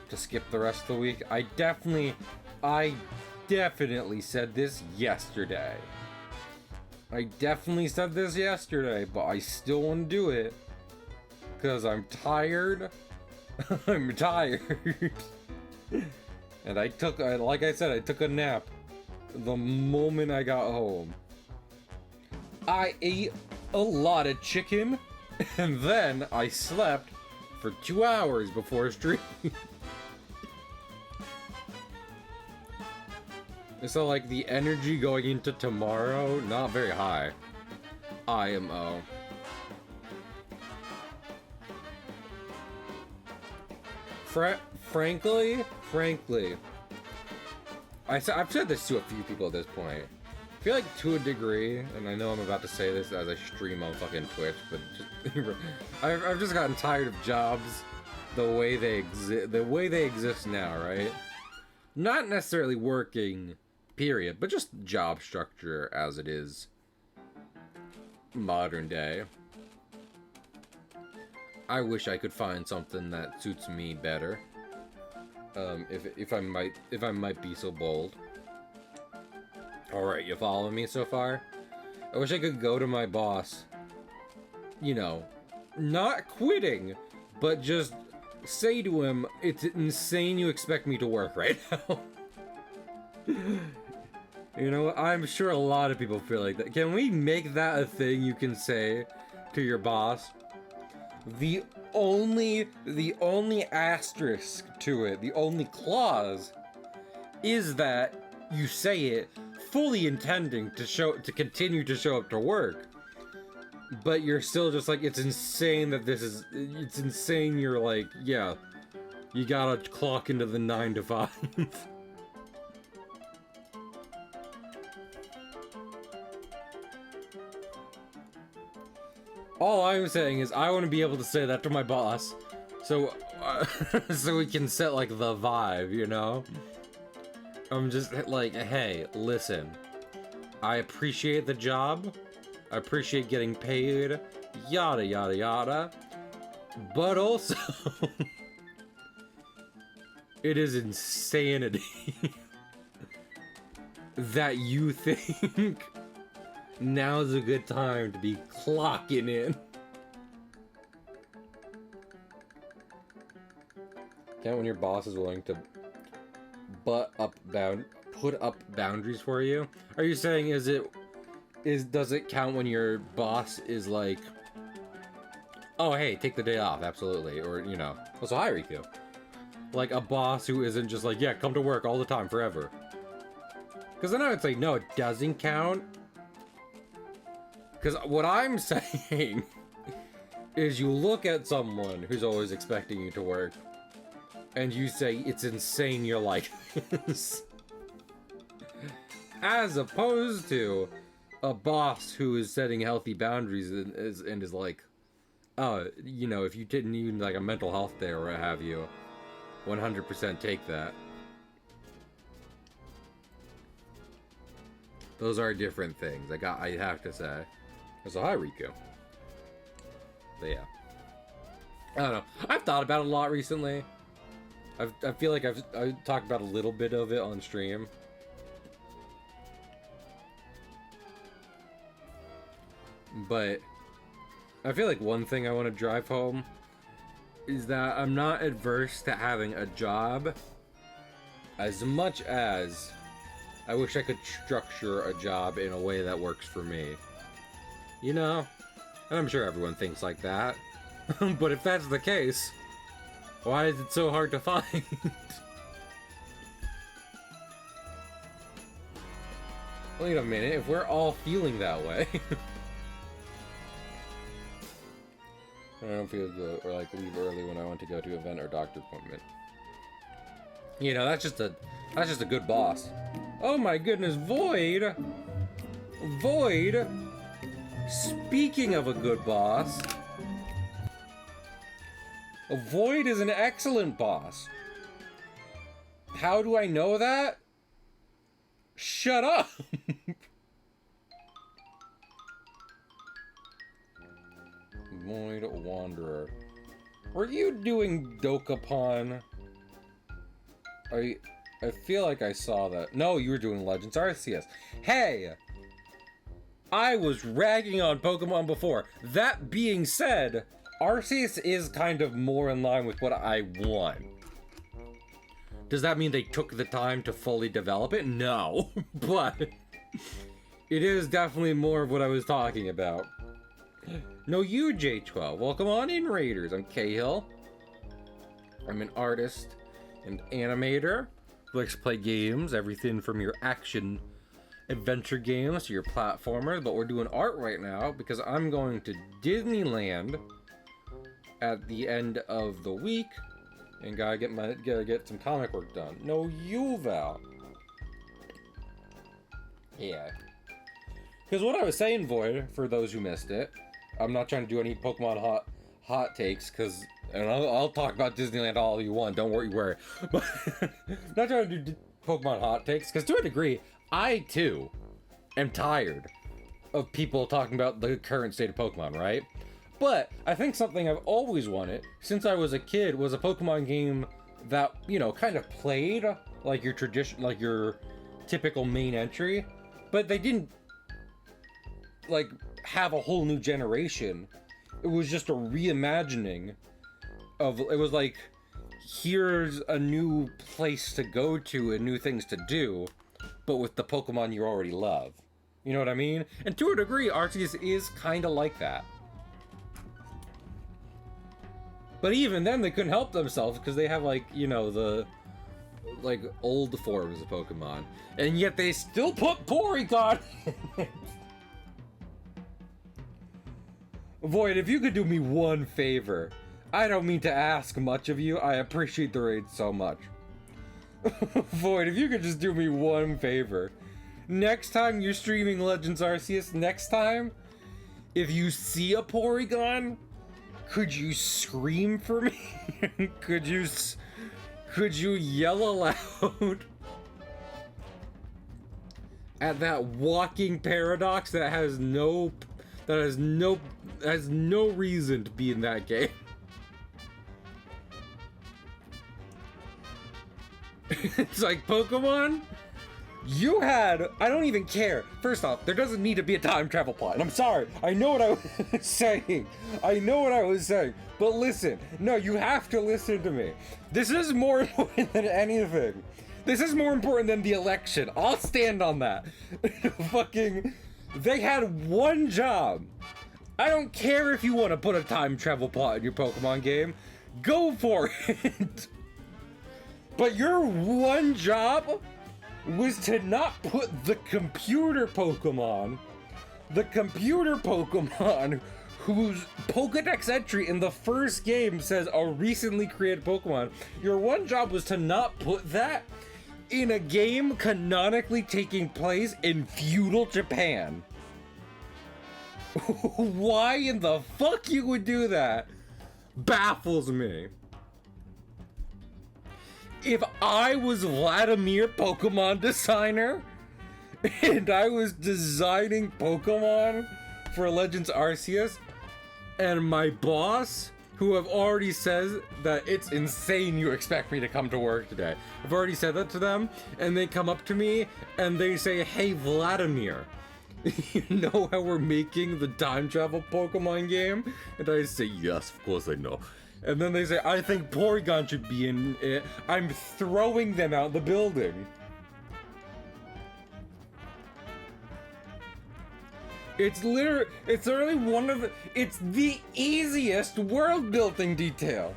to skip the rest of the week. I definitely said this yesterday. But I still want to do it. Because I'm tired. I'm tired. And like I said, I took a nap the moment I got home. I ate a lot of chicken, and then I slept for 2 hours before stream. So, like, the energy going into tomorrow, not very high. IMO. Frankly, I've said this to a few people at this point. I feel like to a degree, and I know I'm about to say this as I stream on fucking Twitch, but just, I've just gotten tired of jobs the way they exist now, right? Not necessarily working, period, but just job structure as it is modern day. I wish I could find something that suits me better. If I might be so bold. Alright, you follow me so far? I wish I could go to my boss, you know, not quitting, but just say to him, it's insane you expect me to work right now. You know, I'm sure a lot of people feel like that. Can we make that a thing you can say to your boss? The only asterisk to it, the only clause, is that you say it fully intending to continue to show up to work, but you're still just like, it's insane you're like, yeah, you gotta clock into the 9 to 5. All I'm saying is I want to be able to say that to my boss, so so we can set like the vibe, you know? I'm just like, hey, listen, I appreciate the job, I appreciate getting paid, yada yada yada, but also it is insanity that you think now's a good time to be clocking in. Can't when your boss is willing to put up boundaries for you? Are you saying does it count when your boss is like, oh hey, take the day off, absolutely, or you know, also hi Riku. Like a boss who isn't just like, yeah, come to work all the time forever. Because then I would say no, it doesn't count. Because what I'm saying is you look at someone who's always expecting you to work, and you say, it's insane you're like this. As opposed to a boss who is setting healthy boundaries and is like, oh, you know, if you didn't need like a mental health day or what have you, 100% take that. Those are different things, I have to say. So hi Riku. But yeah, I don't know. I've thought about it a lot recently. I feel like I've talked about a little bit of it on stream. But I feel like one thing I want to drive home is that I'm not adverse to having a job as much as I wish I could structure a job in a way that works for me. You know? And I'm sure everyone thinks like that. But if that's the case, why is it so hard to find? Wait a minute, if we're all feeling that way. I don't feel good, or like leave early when I want to go to an event or doctor appointment. You know, that's just a good boss. Oh my goodness, Void! Void! Speaking of a good boss, Void is an excellent boss. How do I know that? Shut up! Void Wanderer. Were you doing Dokapon? I feel like I saw that. No, you were doing Legends Arceus. Hey! I was ragging on Pokemon before. That being said, Arceus is kind of more in line with what I want. Does that mean they took the time to fully develop it? No. But it is definitely more of what I was talking about. No, you, J12. Welcome on in, Raiders. I'm Cahill. I'm an artist and animator who likes to play games, everything from your action adventure games to your platformers, but we're doing art right now because I'm going to Disneyland at the end of the week and gotta get some comic work done. No, you, Val. Yeah. Because what I was saying, Void, for those who missed it, I'm not trying to do any Pokemon hot takes, because, and I'll talk about Disneyland all you want, don't worry. But not trying to do Pokemon hot takes, because to a degree, I too am tired of people talking about the current state of Pokemon, right? But I think something I've always wanted since I was a kid was a Pokemon game that, you know, kind of played like your your typical main entry, but they didn't like have a whole new generation. It was just a reimagining of, it was like, here's a new place to go to and new things to do, but with the Pokemon you already love. You know what I mean? And to a degree, Arceus is kind of like that. But even then, they couldn't help themselves because they have, like, you know, the, like, old forms of Pokemon. And yet they still put Porygon in it. Void, if you could do me one favor. I don't mean to ask much of you. I appreciate the raid so much. Void, if you could just do me one favor. Next time you're streaming Legends Arceus, next time, if you see a Porygon, could you scream for me? Could you yell aloud at that walking paradox that has no reason to be in that game? It's like, Pokemon, you had, I don't even care. First off, there doesn't need to be a time travel plot. And I'm sorry, I know what I was saying. But listen, no, you have to listen to me. This is more important than anything. This is more important than the election. I'll stand on that. Fucking, they had one job. I don't care if you want to put a time travel plot in your Pokemon game. Go for it. But your one job was to not put the computer Pokemon whose Pokedex entry in the first game says a recently created Pokemon. Your one job was to not put that in a game canonically taking place in feudal Japan. Why in the fuck you would do that baffles me. If I was Vladimir Pokemon designer and I was designing Pokemon for Legends Arceus, and my boss, who have already says that it's insane you expect me to come to work today, I've already said that to them, and they come up to me and they say, hey Vladimir, you know how we're making the time travel Pokemon game? And I say, yes, of course I know. And then they say, I think Porygon should be in it. I'm throwing them out the building. It's literally one of the, it's the easiest world building detail.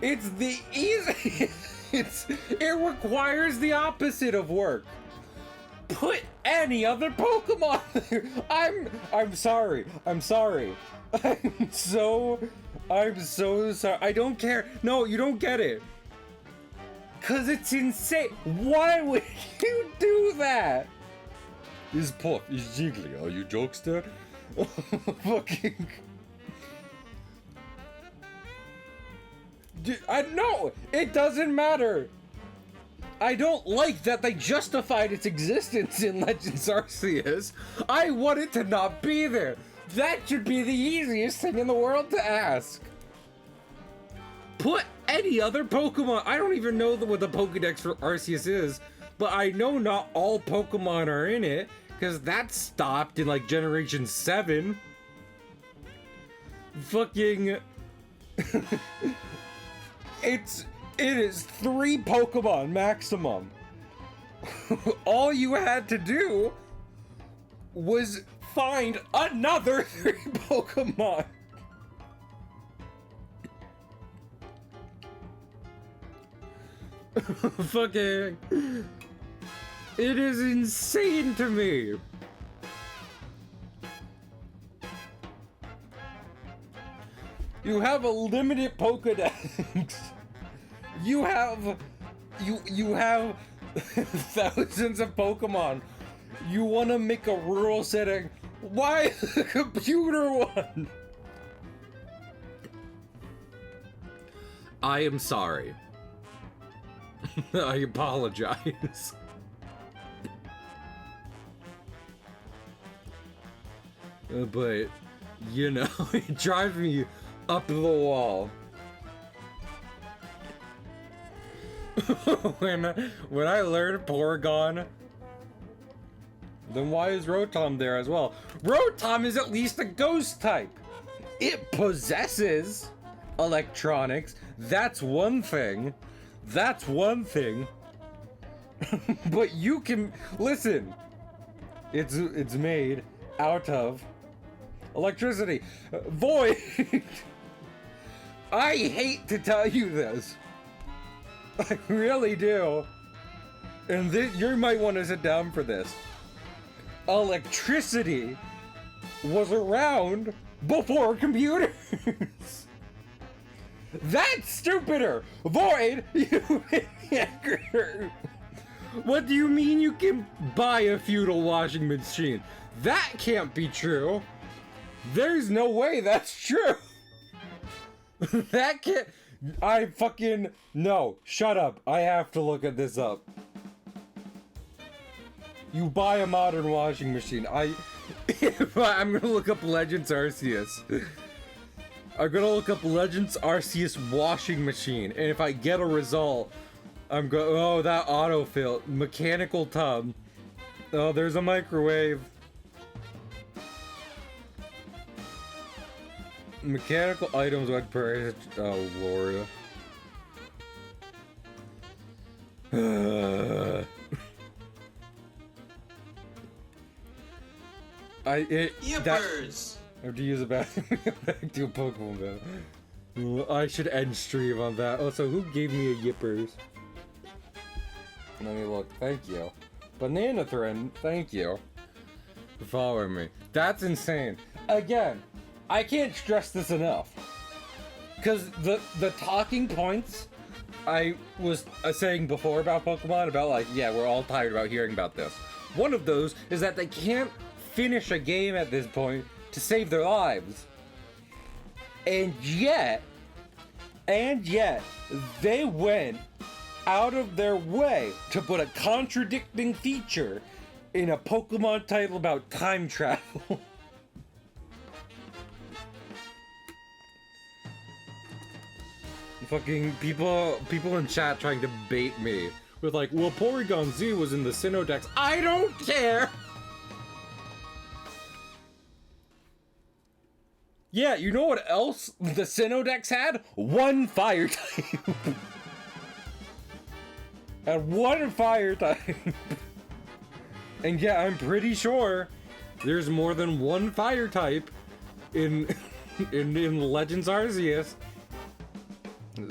It's the easiest, it requires the opposite of work. Put any other Pokemon there. I'm sorry. I'm so sorry. I don't care. No, you don't get it. Cause it's insane. Why would you do that? Is Puff, is Jiggly, are you jokester? Fucking. No, it doesn't matter. I don't like that they justified its existence in Legends Arceus. I want it to not be there. That should be the easiest thing in the world to ask. Put any other Pokemon. I don't even know what the Pokedex for Arceus is, but I know not all Pokemon are in it, because that stopped in like Generation 7. Fucking... It is 3 Pokemon maximum. All you had to do was find another 3 Pokemon. Fucking... It is insane to me. You have a limited Pokedex. You have thousands of Pokemon. You want to make a rural setting. Why the computer one? I am sorry. I apologize. But, you know, it drives me up the wall. when I learned Porygon, then why is Rotom there as well? Rotom is at least a ghost type. It possesses electronics. That's one thing. That's one thing. But you can listen. It's made out of electricity. Void. I hate to tell you this. I really do. And you might want to sit down for this. Electricity was around before computers. That's stupider. Void, you maniac. What do you mean you can buy a feudal washing machine? That can't be true. There's no way that's true. That can't... I fucking... No, shut up. I have to look at this up. You buy a modern washing machine. I'm gonna look up Legends Arceus. I'm gonna look up Legends Arceus washing machine. And if I get a result, I'm going... Oh, that autofill. Mechanical tub. Oh, there's a microwave. Mechanical items what price? Oh lord. Yippers! I have to use a bathroom. Back to a Pokemon battle. I should end stream on that. Oh, so who gave me a Yippers? Let me look. Thank you. Banana Thread, thank you for following me. That's insane. Again, I can't stress this enough. Because the talking points I was saying before about Pokemon, about like, yeah, we're all tired about hearing about this. One of those is that they can't finish a game at this point to save their lives. And yet, they went out of their way to put a contradicting feature in a Pokemon title about time travel. Fucking people in chat trying to bait me with like, well, Porygon Z was in the Sinnoh Dex. I don't care! Yeah, you know what else the Sinnoh Dex had? One fire type. Had one fire type. And yeah, I'm pretty sure there's more than one fire type in Legends Arceus.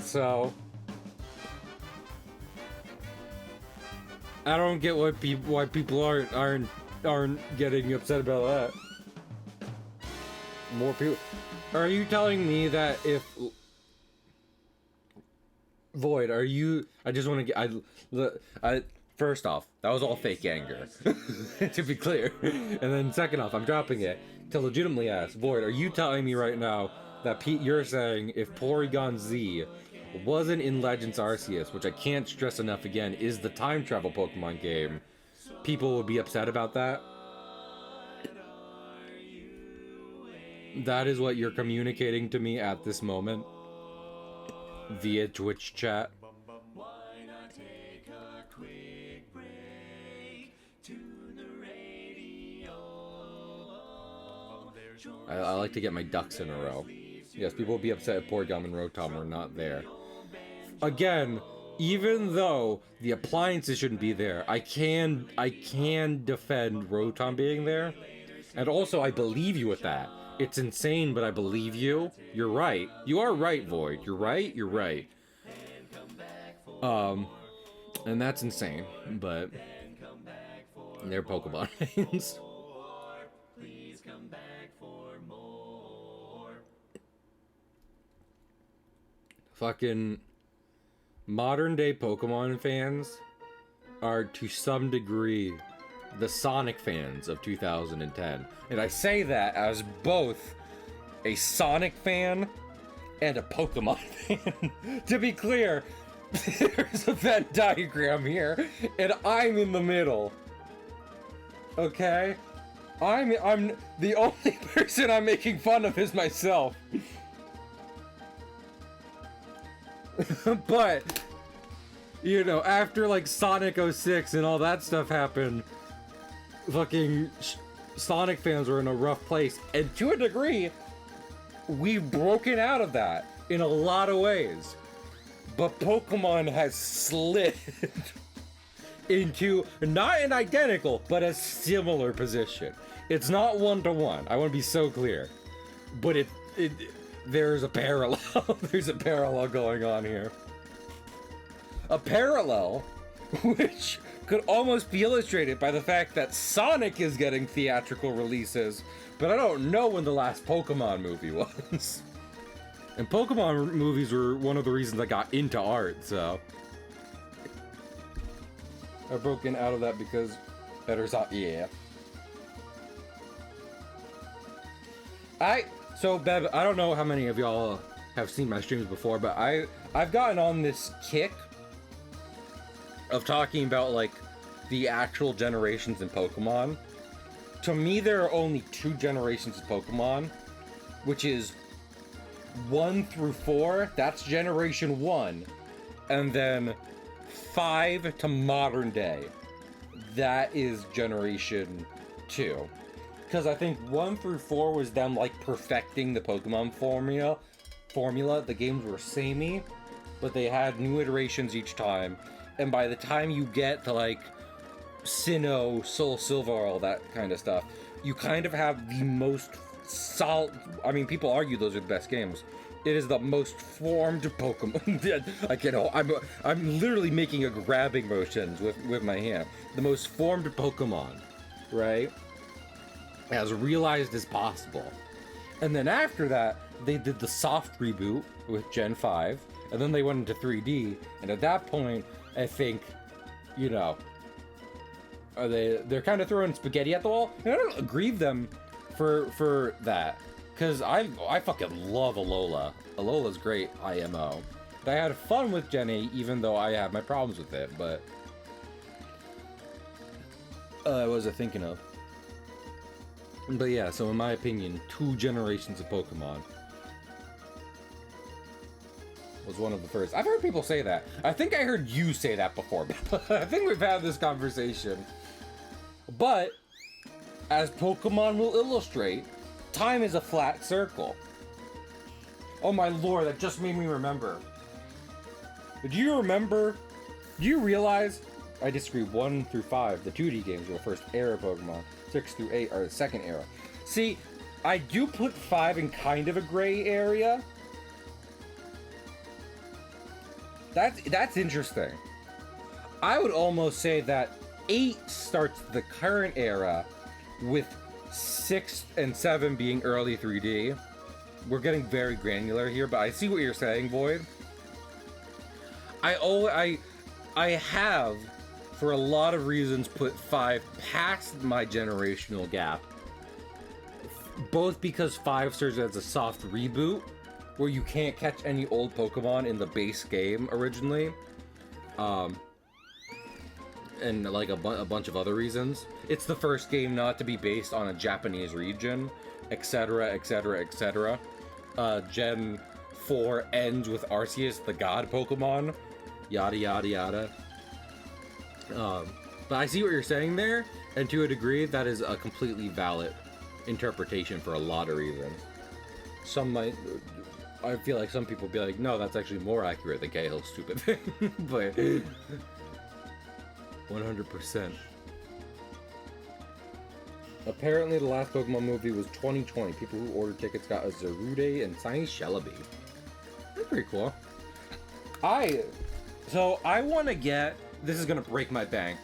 So I don't get why people aren't getting upset about that. More people. Are you telling me that if Void, are you? I just want to get. I first off, that was all fake anger, to be clear. And then second off, I'm dropping it to legitimately ask Void. Are you telling me right now that you're saying if Porygon Z wasn't in Legends Arceus, which I can't stress enough again, is the time travel Pokemon game, people would be upset about that. That is what you're communicating to me at this moment via Twitch chat. I like to get my ducks in a row. Yes, people will be upset if Porygon and Rotom are not there. Again, even though the appliances shouldn't be there, I can defend Rotom being there. And also, I believe you with that. It's insane, but I believe you. You're right. You are right, Void. You're right. You're right. And that's insane, but they're Pokemon names. Fucking modern day Pokemon fans are to some degree the Sonic fans of 2010. And I say that as both a Sonic fan and a Pokemon fan. To be clear, there's a Venn diagram here, and I'm in the middle. Okay? I'm the only person I'm making fun of is myself. But, you know, after like Sonic 06 and all that stuff happened, fucking Sonic fans were in a rough place. And to a degree, we've broken out of that in a lot of ways. But Pokemon has slid into not an identical, but a similar position. It's not one-to-one. I want to be so clear. But there's a parallel. There's a parallel going on here. A parallel which could almost be illustrated by the fact that Sonic is getting theatrical releases, but I don't know when the last Pokemon movie was. And Pokemon movies were one of the reasons I got into art, so I've broken out of that because better stop. Yeah. So Bev, I don't know how many of y'all have seen my streams before, but I've gotten on this kick of talking about like the actual generations in Pokemon. To me, there are only 2 generations of Pokemon, which is 1 through 4, that's generation 1, and then 5 to modern day, that is generation 2. Because I think 1 through 4 was them like perfecting the Pokemon formula. The games were samey, but they had new iterations each time, and by the time you get to like Sinnoh, Soul Silver, all that kind of stuff, you kind of have the most solid. I mean, people argue those are the best games. It is the most formed Pokemon. I can't. I'm literally making a grabbing motions with my hand. The most formed Pokemon, right? As realized as possible. And then after that, they did the soft reboot with Gen 5, and then they went into 3D. And at that point, I think, you know, they're kind of throwing spaghetti at the wall. And I don't agree with them for that, because I fucking love Alola. Alola's great IMO. But I had fun with Gen 8, even though I have my problems with it. But what was I thinking of? But yeah, so in my opinion, 2 generations of Pokemon was one of the first. I've heard people say that. I think I heard you say that before. I think we've had this conversation. But, as Pokemon will illustrate, time is a flat circle. Oh my lord, that just made me remember. Do you realize, I disagree, 1 through 5, the 2D games were the first era Pokemon. 6 through 8 are the second era. See, I do put 5 in kind of a gray area. That's interesting. I would almost say that 8 starts the current era, with 6 and 7 being early 3D. We're getting very granular here, but I see what you're saying, Void. I have, for a lot of reasons, put 5 past my generational gap. Both because 5 serves as a soft reboot, where you can't catch any old Pokemon in the base game originally. And like a bunch of other reasons. It's the first game not to be based on a Japanese region, etc, etc, etc. Gen 4 ends with Arceus, the god Pokemon. Yada, yada, yada. But I see what you're saying there, and to a degree, that is a completely valid interpretation for a lot of reasons. Some might... I feel like some people be like, no, that's actually more accurate than Cahill's stupid thing. But... 100%. Apparently, the last Pokemon movie was 2020. People who ordered tickets got a Zarude and Tiny Celebi. That's pretty cool. So I want to get... This is going to break my bank.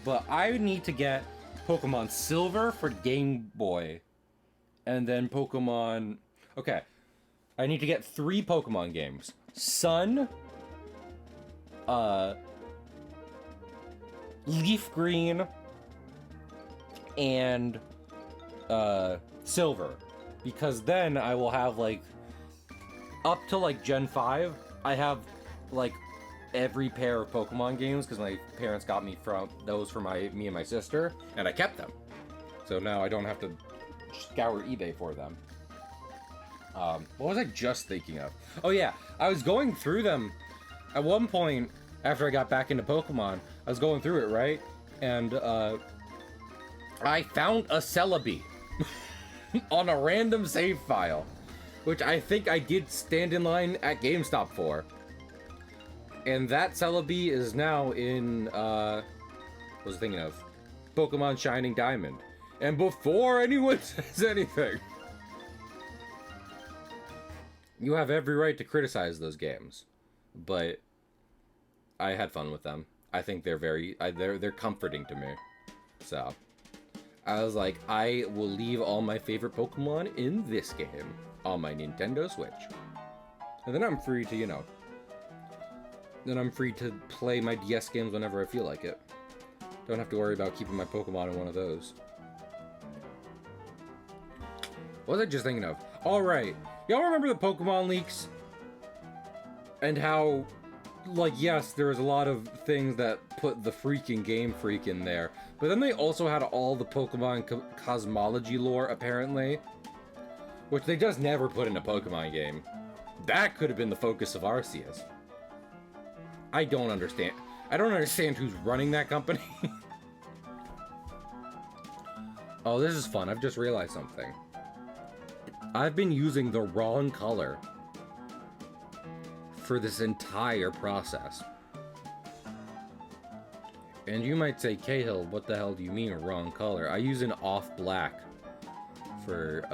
But I need to get Pokemon Silver for Game Boy. And then Pokemon... Okay. I need to get 3 Pokemon games. Sun... Leaf Green... and... Silver. Because then I will have, like... Up to, like, Gen 5, I have, like... every pair of Pokemon games, because my parents got me from those for me and my sister, and I kept them. So now I don't have to scour eBay for them. What was I just thinking of? Oh yeah, I was going through them. At one point, after I got back into Pokemon, I was going through it, right? And I found a Celebi on a random save file, which I think I did stand in line at GameStop for. And that Celebi is now in, what was I thinking of? Pokemon Shining Diamond. And before anyone says anything, you have every right to criticize those games. But I had fun with them. I think they're they're comforting to me. So, I was like, I will leave all my favorite Pokemon in this game on my Nintendo Switch. And then I'm free to, you know, then I'm free to play my DS games whenever I feel like it. Don't have to worry about keeping my Pokemon in one of those. What was I just thinking of? Alright, y'all remember the Pokemon leaks? And how, like, yes, there was a lot of things that put the freaking Game Freak in there. But then they also had all the Pokemon cosmology lore, apparently. Which they just never put in a Pokemon game. That could have been the focus of Arceus. I don't understand. I don't understand who's running that company. Oh, this is fun. I've just realized something. I've been using the wrong color for this entire process. And you might say, Cahill, what the hell do you mean a wrong color? I use an off black for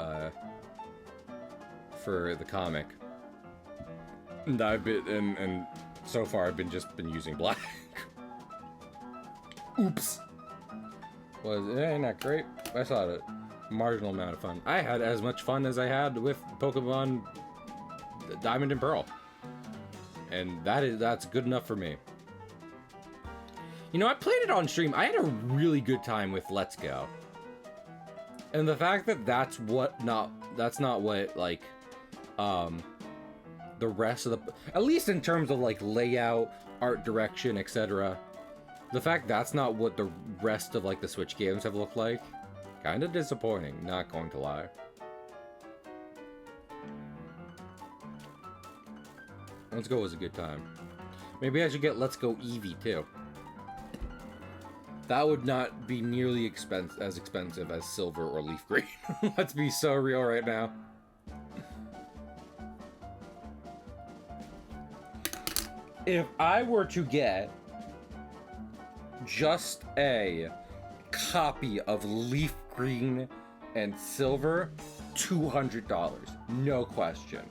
the comic. And I've been and so far I've been using black. Oops. Was it not great? I saw a marginal amount of fun. I had as much fun as I had with Pokemon Diamond and Pearl. And that's good enough for me. You know, I played it on stream. I had a really good time with Let's Go. And the fact that that's not what, like, the rest of the... At least in terms of, like, layout, art direction, etc. The fact that's not what the rest of, like, the Switch games have looked like. Kind of disappointing, not going to lie. Let's Go was a good time. Maybe I should get Let's Go Eevee, too. That would not be nearly as expensive as Silver or Leaf Green. Let's be so real right now. If I were to get just a copy of Leaf Green and Silver, $200. No question.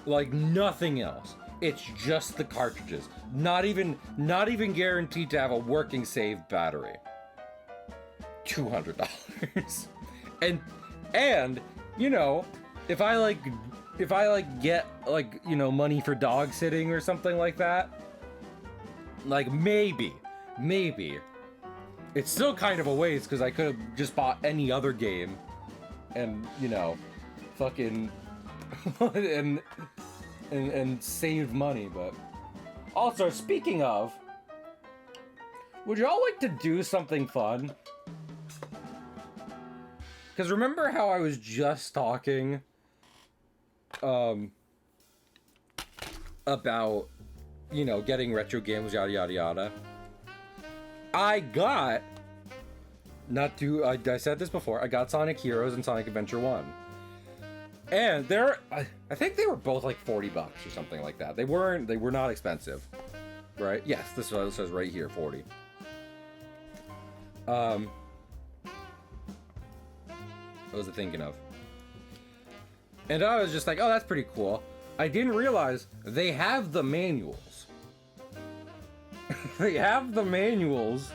Like nothing else. It's just the cartridges. Not even guaranteed to have a working save battery. $200. And you know, if I get like, you know, money for dog sitting or something like that, like maybe it's still kind of a waste because I could have just bought any other game and, you know, fucking and save money. But also, speaking of, would y'all like to do something fun? Because remember how I was just talking about, you know, getting retro games, yada yada yada. I got, I said this before, I got Sonic Heroes and Sonic Adventure 1. And I think they were both like $40 or something like that. They were not expensive. Right? Yes, this says right here, 40. What was I thinking of? And I was just like, oh, that's pretty cool. I didn't realize they have the manuals. They have the manuals.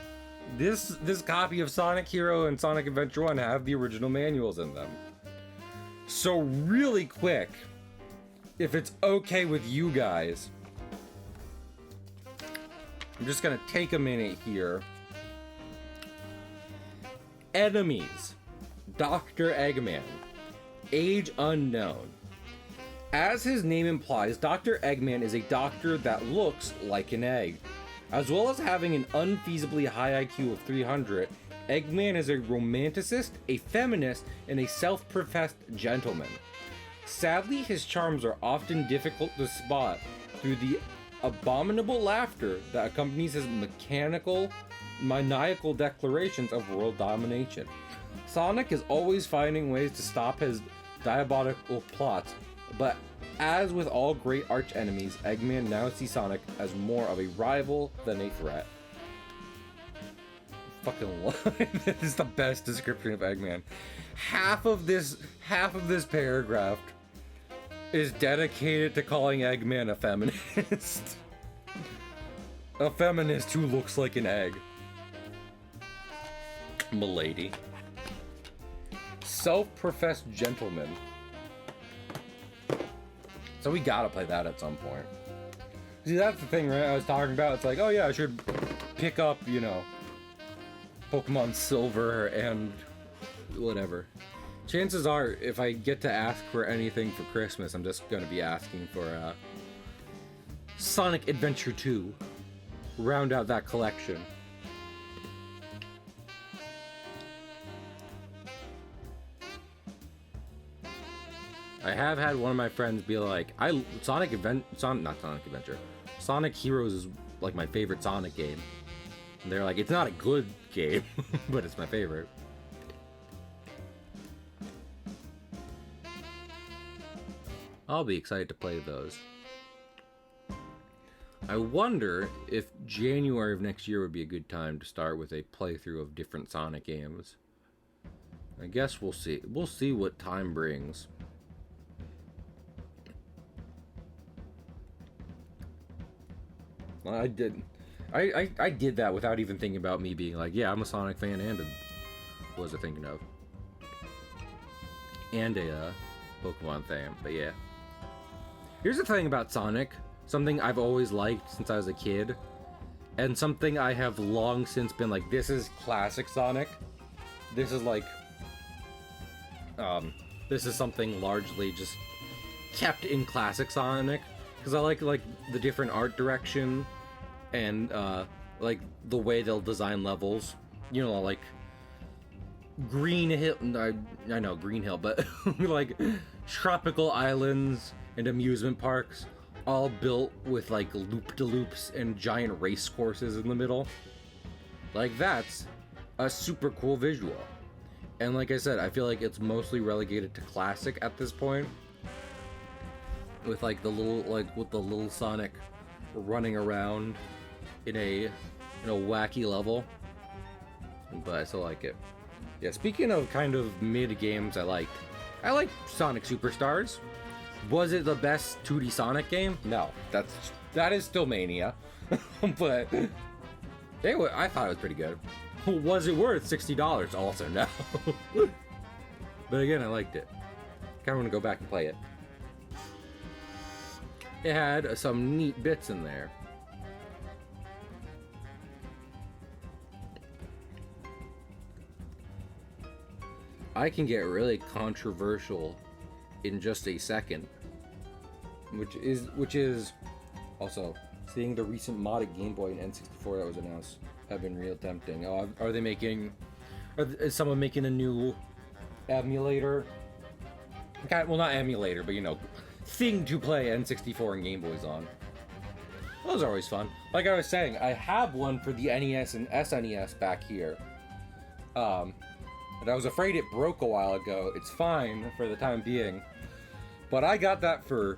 This copy of Sonic Hero and Sonic Adventure 1 have the original manuals in them. So really quick, if it's okay with you guys, I'm just gonna take a minute here. Enemies. Dr. Eggman. Age unknown. As his name implies, Dr. Eggman is a doctor that looks like an egg. As well as having an unfeasibly high IQ of 300, Eggman is a romanticist, a feminist, and a self-professed gentleman. Sadly, his charms are often difficult to spot through the abominable laughter that accompanies his maniacal declarations of world domination. Sonic is always finding ways to stop his diabolical plots, but as with all great arch-enemies, Eggman now sees Sonic as more of a rival than a threat. Fucking love. This is the best description of Eggman. Half of this paragraph is dedicated to calling Eggman a feminist. A feminist who looks like an egg. Milady. Self-professed gentleman. So we gotta play that at some point. See, that's the thing, right? I was talking about. It's like, oh yeah, I should pick up, you know, Pokemon Silver and whatever. Chances are, if I get to ask for anything for Christmas, I'm just gonna be asking for Sonic Adventure 2. Round out that collection. I have had one of my friends be like, Sonic Heroes is like my favorite Sonic game. And they're like, it's not a good game, but it's my favorite. I'll be excited to play those. I wonder if January of next year would be a good time to start with a playthrough of different Sonic games. I guess we'll see. We'll see what time brings. I did that without even thinking about me being like, yeah, I'm a Sonic fan and what was I thinking of? And a Pokemon fan, but yeah. Here's the thing about Sonic, something I've always liked since I was a kid, and something I have long since been like, this is classic Sonic. This is like, this is something largely just kept in classic Sonic, because I like the different art direction, and like the way they'll design levels, you know, like Green Hill. I know Green Hill, but like tropical islands and amusement parks, all built with like loop-de-loops and giant race courses in the middle. Like, that's a super cool visual. And like I said, I feel like it's mostly relegated to classic at this point, with like the little Sonic running around in a wacky level. But I still like it. Yeah, speaking of kind of mid games I liked Sonic Superstars. Was it the best 2D Sonic game? No, that is still Mania. But anyway, I thought it was pretty good. Was it worth $60? Also no. But again, I liked it. Kinda wanna go back and play it. It had some neat bits in there. I can get really controversial in just a second. Which is also seeing the recent modded Game Boy and N64 that was announced have been real tempting. Oh, are they making? Is someone making a new emulator? Okay, well, not emulator, but you know, thing to play N64 and Game Boys on. Those are always fun. Like I was saying, I have one for the NES and SNES back here. And I was afraid it broke a while ago. It's fine for the time being. But I got that for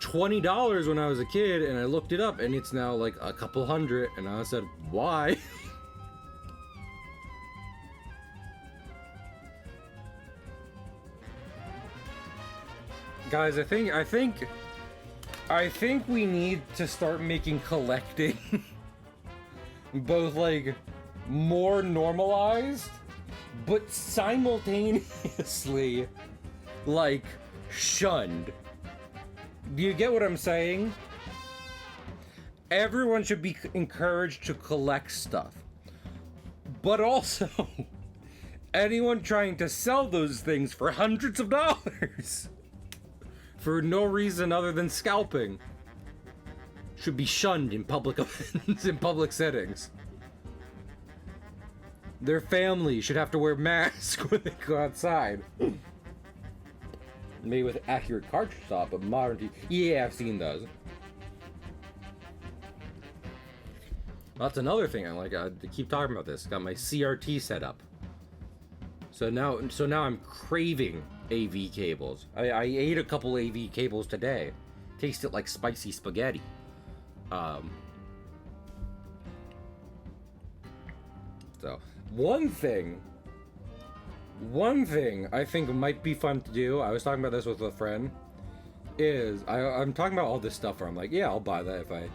$20 when I was a kid, and I looked it up, and it's now like a couple hundred, and I said, why? Guys, I think we need to start making collecting both like more normalized, but simultaneously like shunned. Do you get what I'm saying? Everyone should be encouraged to collect stuff, but also anyone trying to sell those things for hundreds of dollars for no reason other than scalping should be shunned in public events, in public settings. Their family should have to wear masks when they go outside. Maybe with accurate cartridge stop, but modern yeah, I've seen those. That's another thing I like. I keep talking about this. Got my CRT set up. So now I'm craving AV cables. I ate a couple AV cables today. Tasted like spicy spaghetti. So one thing I think might be fun to do, I was talking about this with a friend, is I'm talking about all this stuff where I'm like, yeah, I'll buy that if I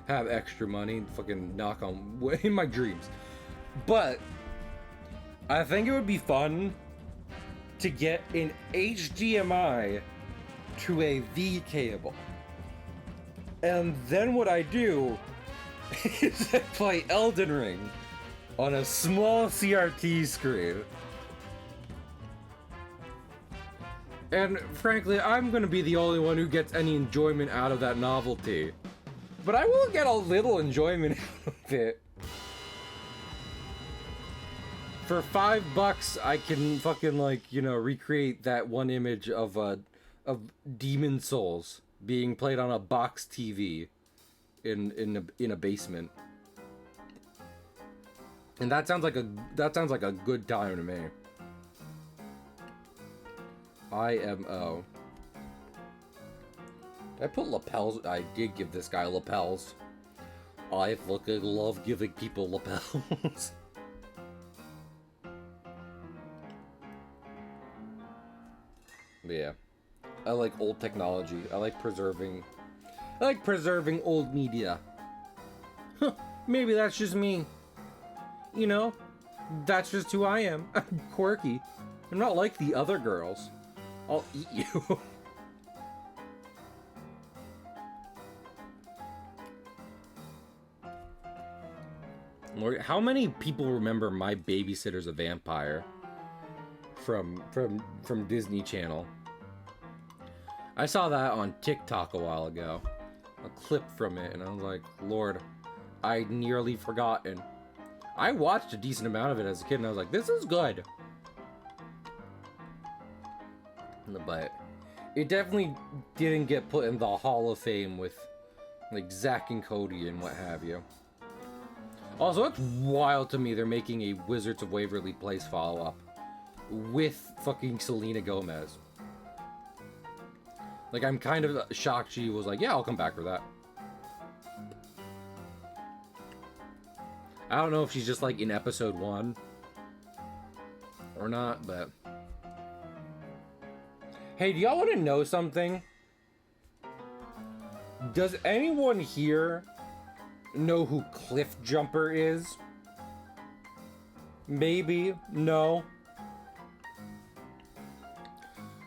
have extra money, fucking knock on in my dreams. But I think it would be fun to get an HDMI to a V cable. And then what I do is I play Elden Ring on a small CRT screen. And frankly, I'm gonna be the only one who gets any enjoyment out of that novelty. But I will get a little enjoyment out of it. For $5, I can fucking, like, you know, recreate that one image of Demon Souls being played on a box TV in a basement. And that sounds like a good time to me. IMO. Did I put lapels? I did give this guy lapels. I fucking love giving people lapels. Yeah. I like old technology. I like preserving old media. Huh, maybe that's just me. You know, that's just who I am. I'm quirky. I'm not like the other girls. I'll eat you. Lord, how many people remember My Babysitter's a Vampire from Disney Channel? I saw that on TikTok a while ago. A clip from it, and I was like, Lord, I'd nearly forgotten. I watched a decent amount of it as a kid, and I was like, this is good. But it definitely didn't get put in the Hall of Fame with, like, Zack and Cody and what have you. Also, it's wild to me they're making a Wizards of Waverly Place follow-up with fucking Selena Gomez. Like, I'm kind of shocked she was like, yeah, I'll come back for that. I don't know if she's just, like, in episode 1 or not, but... Hey, do y'all want to know something? Does anyone here know who Cliff Jumper is? Maybe? No?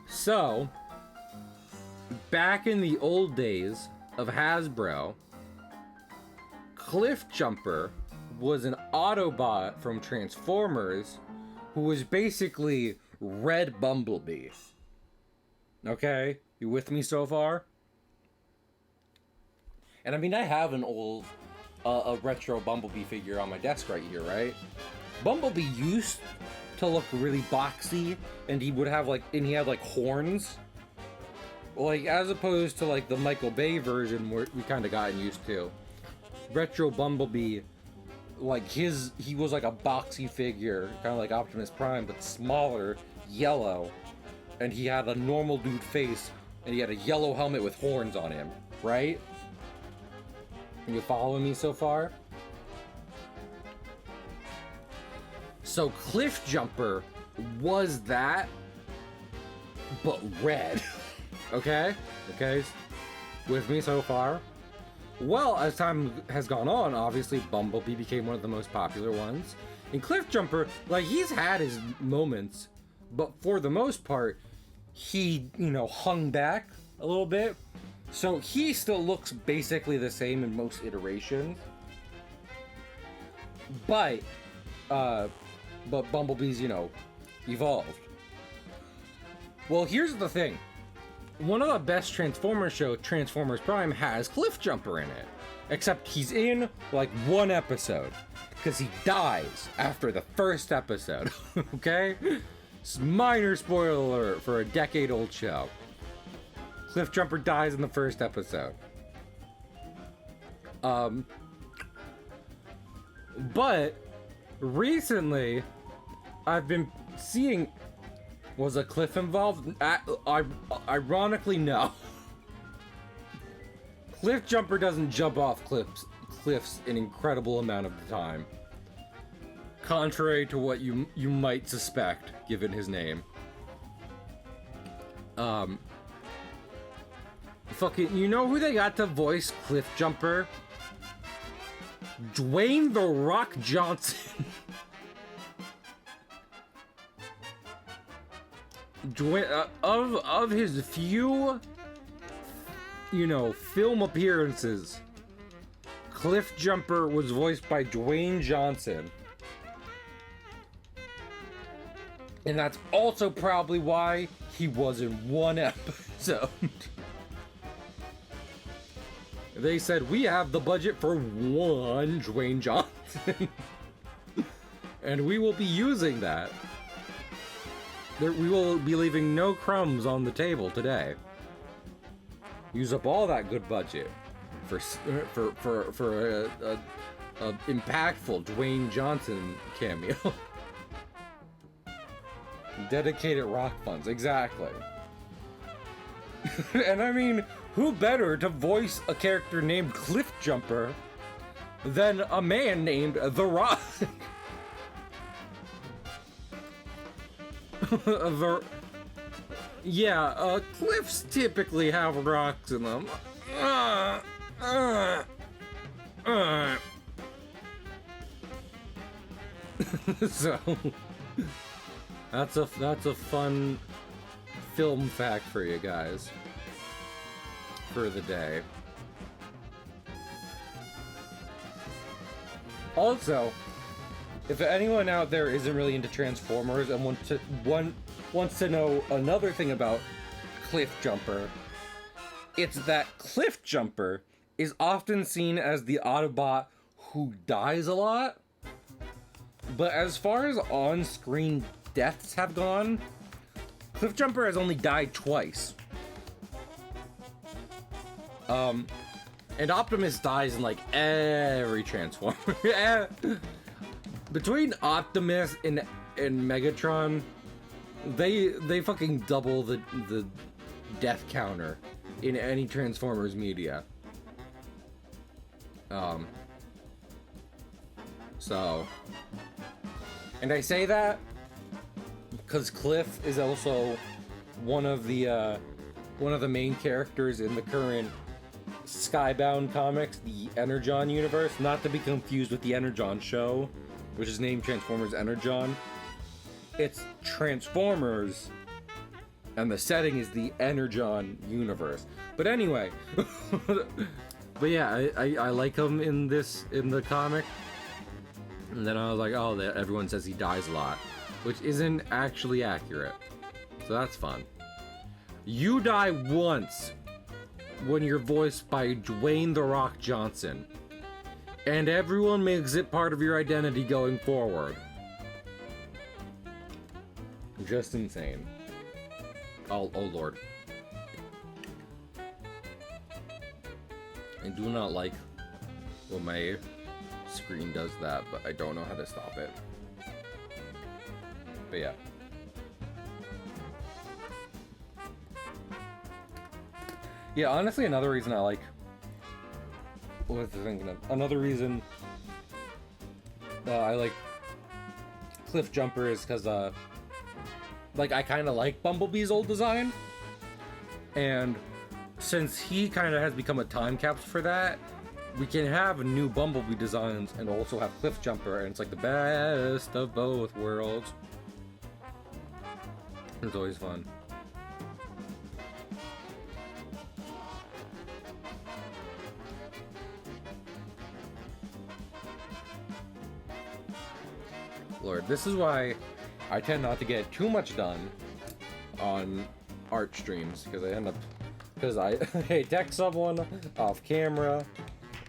So, back in the old days of Hasbro, Cliff Jumper was an Autobot from Transformers who was basically Red Bumblebee. Okay? You with me so far? And I mean, I have an old, a retro Bumblebee figure on my desk right here, right? Bumblebee used to look really boxy, and he would have he had horns. Like, as opposed to like the Michael Bay version where we kind of gotten used to. Retro Bumblebee, he was like a boxy figure, kind of like Optimus Prime, but smaller, yellow, and he had a normal dude face, and he had a yellow helmet with horns on him, right? You following me so far? So Cliff Jumper was that, but red. Okay? Okay? With me so far? Well, as time has gone on, obviously Bumblebee became one of the most popular ones. And Cliff Jumper, he's had his moments, but for the most part, he, hung back a little bit. So he still looks basically the same in most iterations. But Bumblebee's, evolved. Well, here's the thing. One of the best Transformers show, Transformers Prime, has Cliff Jumper in it. Except he's in, one episode. Because he dies after the first episode. Okay? Minor spoiler alert for a decade-old show. Cliff Jumper dies in the first episode. But recently, I've been seeing... Was a Cliff involved? Ironically, no. Cliff Jumper doesn't jump off cliffs an incredible amount of the time. Contrary to what you might suspect, given his name. Fucking, you know who they got to voice Cliff Jumper? Dwayne "The Rock" Johnson. Of his few, film appearances, Cliff Jumper was voiced by Dwayne Johnson. And that's also probably why he was in one episode. They said, we have the budget for one Dwayne Johnson. And we will be using that. We will be leaving no crumbs on the table today. Use up all that good budget for a impactful Dwayne Johnson cameo. Dedicated rock funds, exactly. And I mean, who better to voice a character named Cliff Jumper than a man named The Rock? Cliffs typically have rocks in them. So that's a fun film fact for you guys for the day. Also, if anyone out there isn't really into Transformers and wants to know another thing about Cliff Jumper, it's that Cliff Jumper is often seen as the Autobot who dies a lot. But as far as on-screen deaths have gone, Cliff Jumper has only died twice. And Optimus dies in every Transformer. Between Optimus and Megatron, they fucking double the death counter in any Transformers media. And I say that because Cliff is also one of the main characters in the current Skybound comics, the Energon universe, not to be confused with the Energon show, which is named Transformers Energon. It's Transformers, and the setting is the Energon universe. But anyway, but yeah, I like him in the comic. And then I was like, oh, everyone says he dies a lot, which isn't actually accurate. So that's fun. You die once when you're voiced by Dwayne "The Rock" Johnson, and everyone makes it part of your identity going forward. Just insane. Oh lord. I do not like when my screen does that, but I don't know how to stop it. But yeah. Yeah, honestly, another reason I like... What was I thinking of? Another reason I like Cliff Jumper is because, like, I kind of like Bumblebee's old design. And since he kind of has become a time capsule for that, we can have new Bumblebee designs and also have Cliff Jumper, and it's like the best of both worlds. It's always fun. Lord, this is why I tend not to get too much done on art streams, because I end up, because I text someone off camera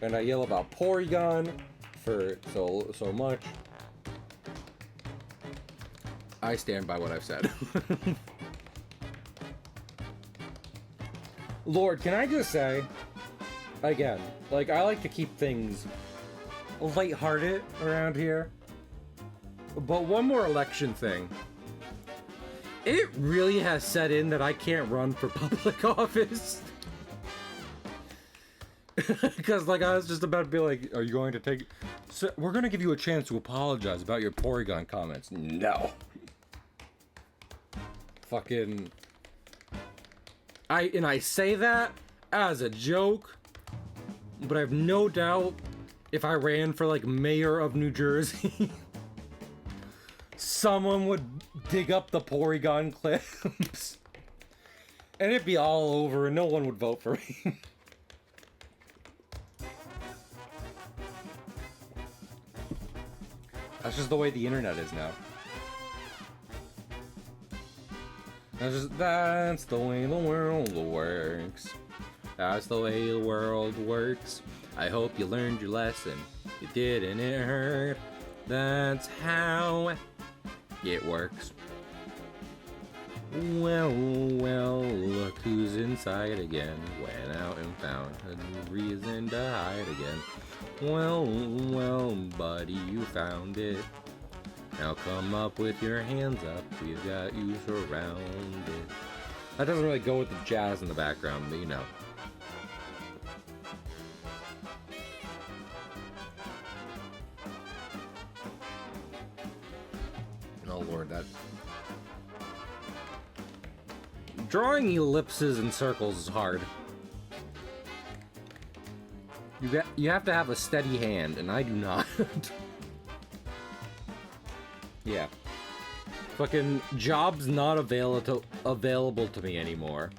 and I yell about Porygon for so much. I stand by what I've said. Lord, can I just say, again, like, I like to keep things lighthearted around here. But one more election thing. It really has set in that I can't run for public office. Because, like, I was just about to be like, are you going to take... So we're going to give you a chance to apologize about your Porygon comments. No. Fucking... I say that as a joke, but I have no doubt if I ran for, like, mayor of New Jersey... someone would dig up the Porygon clips and it'd be all over and no one would vote for me. That's just the way the internet is now. That's the way the world works. That's the way the world works. I hope you learned your lesson. You didn't, it hurt. That's how it works. Well, look who's inside again. Went out and found a new reason to hide again. Well, buddy, you found it. Now come up with your hands up. We've got you surrounded. That doesn't really go with the jazz in the background, but you know. Oh lord, that... Drawing ellipses and circles is hard. You have to have a steady hand, and I do not. Yeah. Fucking jobs not available to me anymore.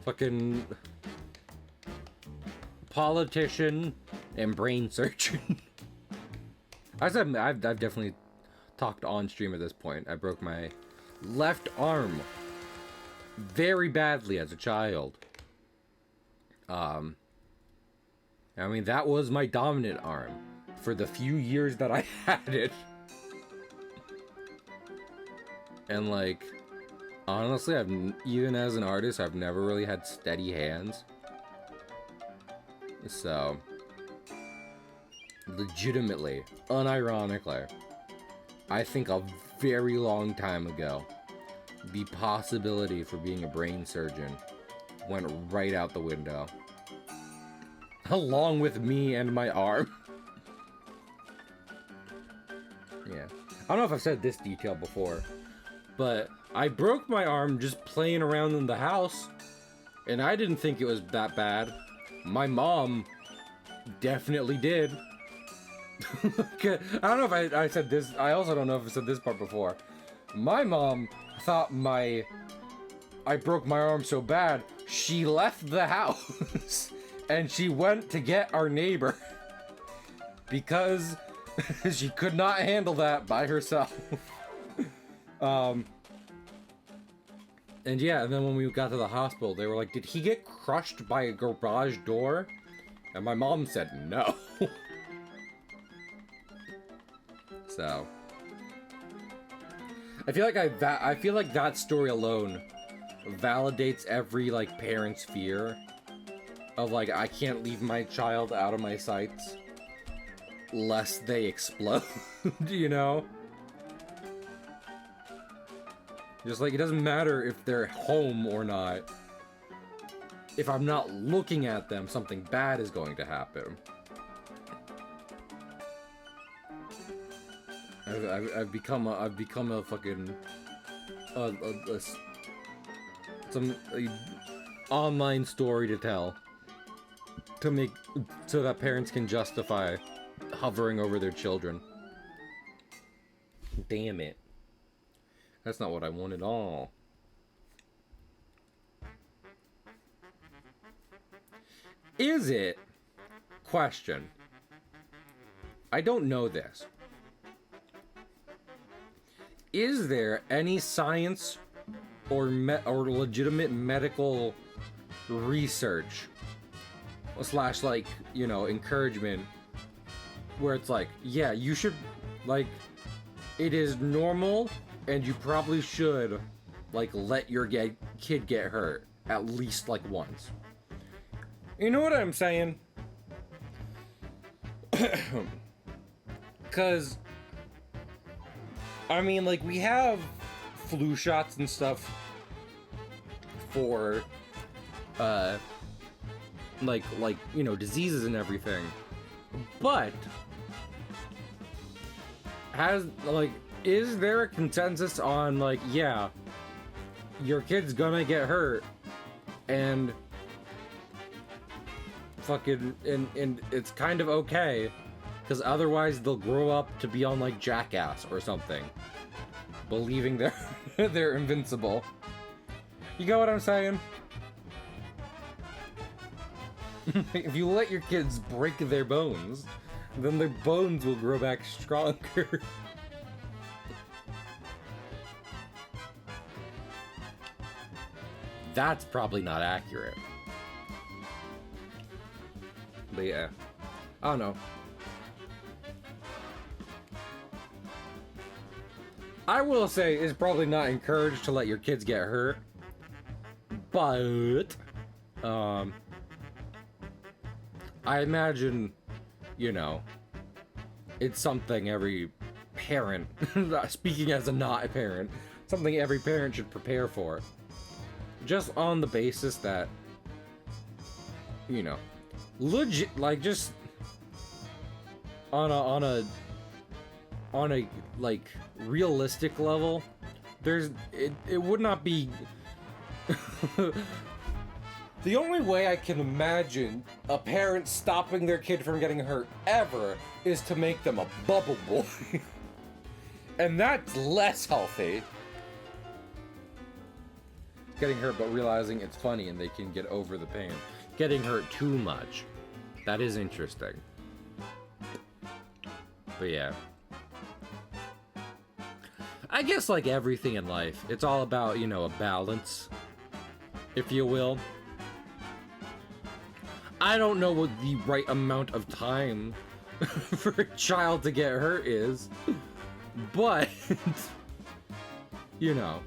Fucking politician and brain surgeon. I said I've definitely talked on stream at this point. I broke my left arm very badly as a child. I mean, that was my dominant arm for the few years that I had it. And like, honestly, even as an artist, I've never really had steady hands. So, legitimately, unironically, I think a very long time ago, the possibility for being a brain surgeon went right out the window. Along with me and my arm. Yeah. I don't know if I've said this detail before, but I broke my arm just playing around in the house, and I didn't think it was that bad. My mom definitely did. I don't know if I said this. I also don't know if I said this part before. My mom thought I broke my arm so bad, she left the house and she went to get our neighbor because she could not handle that by herself. And yeah, and then when we got to the hospital, they were like, did he get crushed by a garage door? And my mom said no. So I feel like that story alone validates every like parent's fear of like, I can't leave my child out of my sights lest they explode, you know? Just like, it doesn't matter if they're home or not. If I'm not looking at them, something bad is going to happen. I've become a fucking some online story to tell so that parents can justify hovering over their children. Damn it. That's not what I want at all. Is it? Question. I don't know this. Is there any science or legitimate medical research / like, you know, encouragement where it's like, yeah, you should, like, it is normal and you probably should, like, let your kid get hurt at least, like, once. You know what I'm saying? Because, I mean, like, we have flu shots and stuff for, like, you know, diseases and everything. But, is there a consensus on, like, yeah, your kid's gonna get hurt, and fucking, and it's kind of okay, because otherwise they'll grow up to be on, like, Jackass or something, believing they're invincible. You get what I'm saying? If you let your kids break their bones, then their bones will grow back stronger. That's probably not accurate. But yeah, I don't know. I will say it's probably not encouraged to let your kids get hurt, but I imagine, you know, it's something every parent, speaking as a not a parent, something every parent should prepare for. Just on the basis that, you know, legit, like, just on a like realistic level, it would not be the only way I can imagine a parent stopping their kid from getting hurt ever is to make them a bubble boy. And that's less healthy. Getting hurt but realizing it's funny and they can get over the pain. Getting hurt too much. That is interesting. But yeah. I guess like everything in life, it's all about, you know, a balance, if you will. I don't know what the right amount of time for a child to get hurt is, but, you know,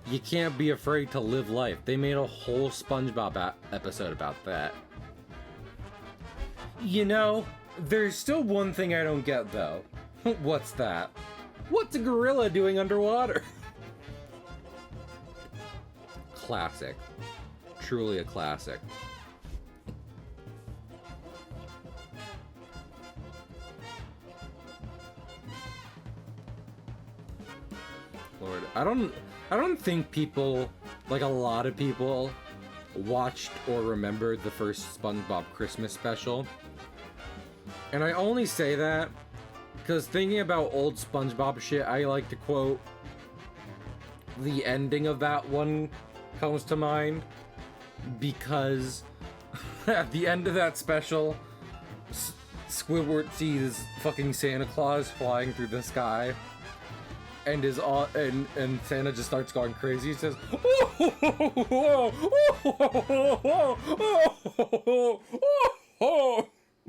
you can't be afraid to live life. They made a whole SpongeBob episode about that. You know, there's still one thing I don't get, though. What's that? What's a gorilla doing underwater? Classic. Truly a classic. Lord, I don't think people, like a lot of people, watched or remembered the first SpongeBob Christmas special. And I only say that because thinking about old SpongeBob shit, I like to quote, the ending of that one comes to mind. Because at the end of that special, Squidward sees fucking Santa Claus flying through the sky. and is on, and Santa just starts going crazy. He says,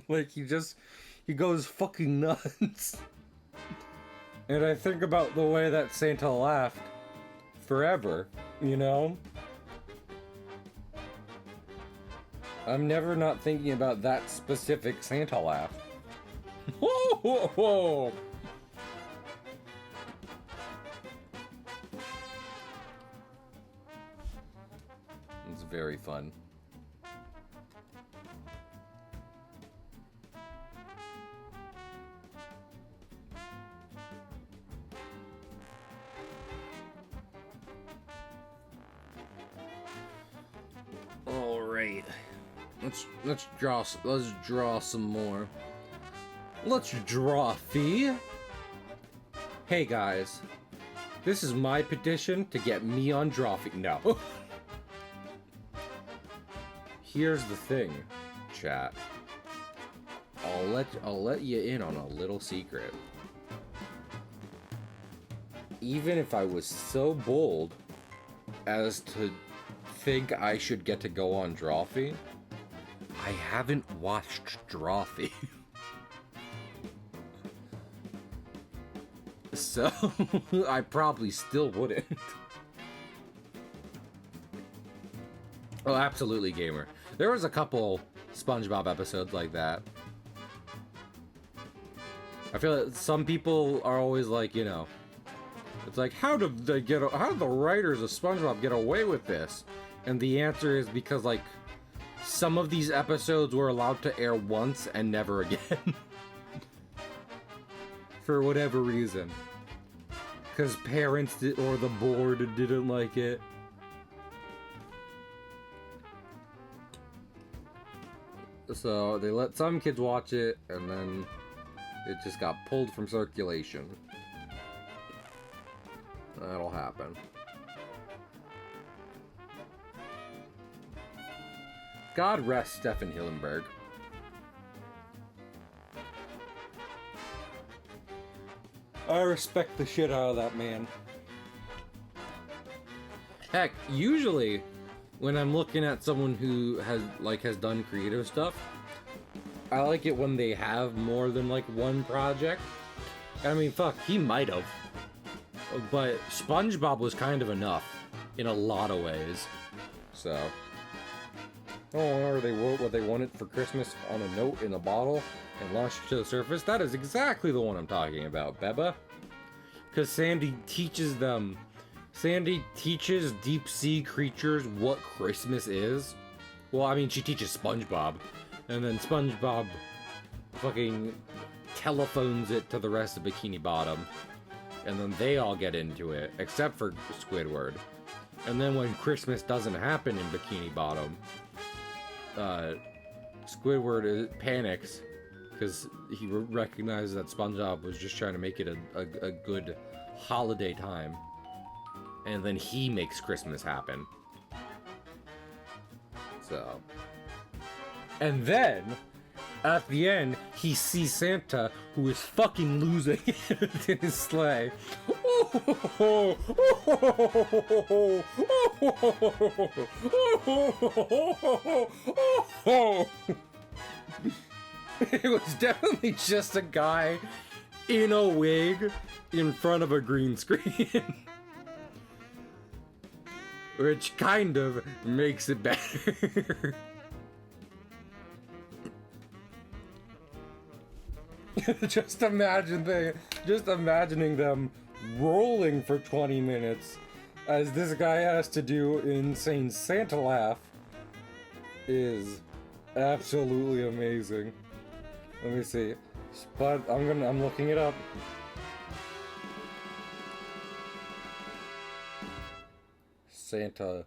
like he goes fucking nuts. And I think about the way that Santa laughed forever, you know? I'm never not thinking about that specific Santa laugh. It's very fun. All right. Let's draw some more. Let's draw fee. Hey guys, this is my petition to get me on Drawfee. No. Here's the thing, chat. I'll let you in on a little secret. Even if I was so bold as to think I should get to go on Drawfee, I haven't watched Drawfee. So, I probably still wouldn't. Oh, absolutely, gamer. There was a couple SpongeBob episodes like that. I feel like some people are always like, you know, it's like, how did the writers of SpongeBob get away with this? And the answer is because, like, some of these episodes were allowed to air once and never again. For whatever reason. Because parents or the board didn't like it. So they let some kids watch it, and then it just got pulled from circulation. That'll happen. God rest Stefan Hillenberg. I respect the shit out of that man. Heck, usually when I'm looking at someone who has done creative stuff, I like it when they have more than like one project. I mean, fuck, he might have. But SpongeBob was kind of enough in a lot of ways. So, or they wrote what they wanted for Christmas on a note in a bottle and launched it to the surface. That is exactly the one I'm talking about, Beba. Because Sandy teaches deep sea creatures what Christmas is. Well, I mean, she teaches SpongeBob. And then SpongeBob fucking telephones it to the rest of Bikini Bottom. And then they all get into it, except for Squidward. And then when Christmas doesn't happen in Bikini Bottom, Squidward panics because he recognizes that SpongeBob was just trying to make it a good holiday time. And then he makes Christmas happen. So. And then, at the end, he sees Santa, who is fucking losing it in his sleigh. It was definitely just a guy in a wig in front of a green screen. Which kind of makes it better. Just imagining them rolling for 20 minutes as this guy has to do an insane Santa laugh is absolutely amazing. Let me see. But I'm looking it up. Santa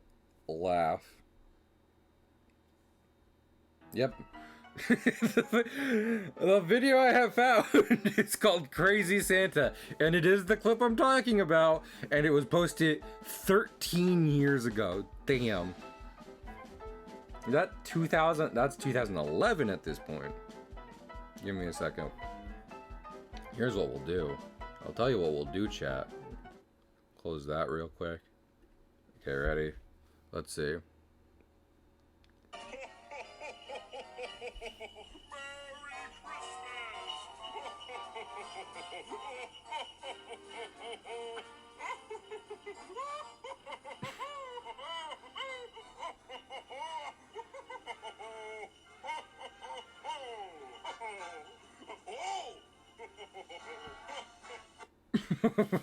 laugh. Yep. The video I have found is called Crazy Santa, and it is the clip I'm talking about, and it was posted 13 years ago. Damn. Is that 2000? That's 2011 at this point. Give me a second. Here's what we'll do. I'll tell you what we'll do, chat. close that real quick. Okay, ready? Let's see.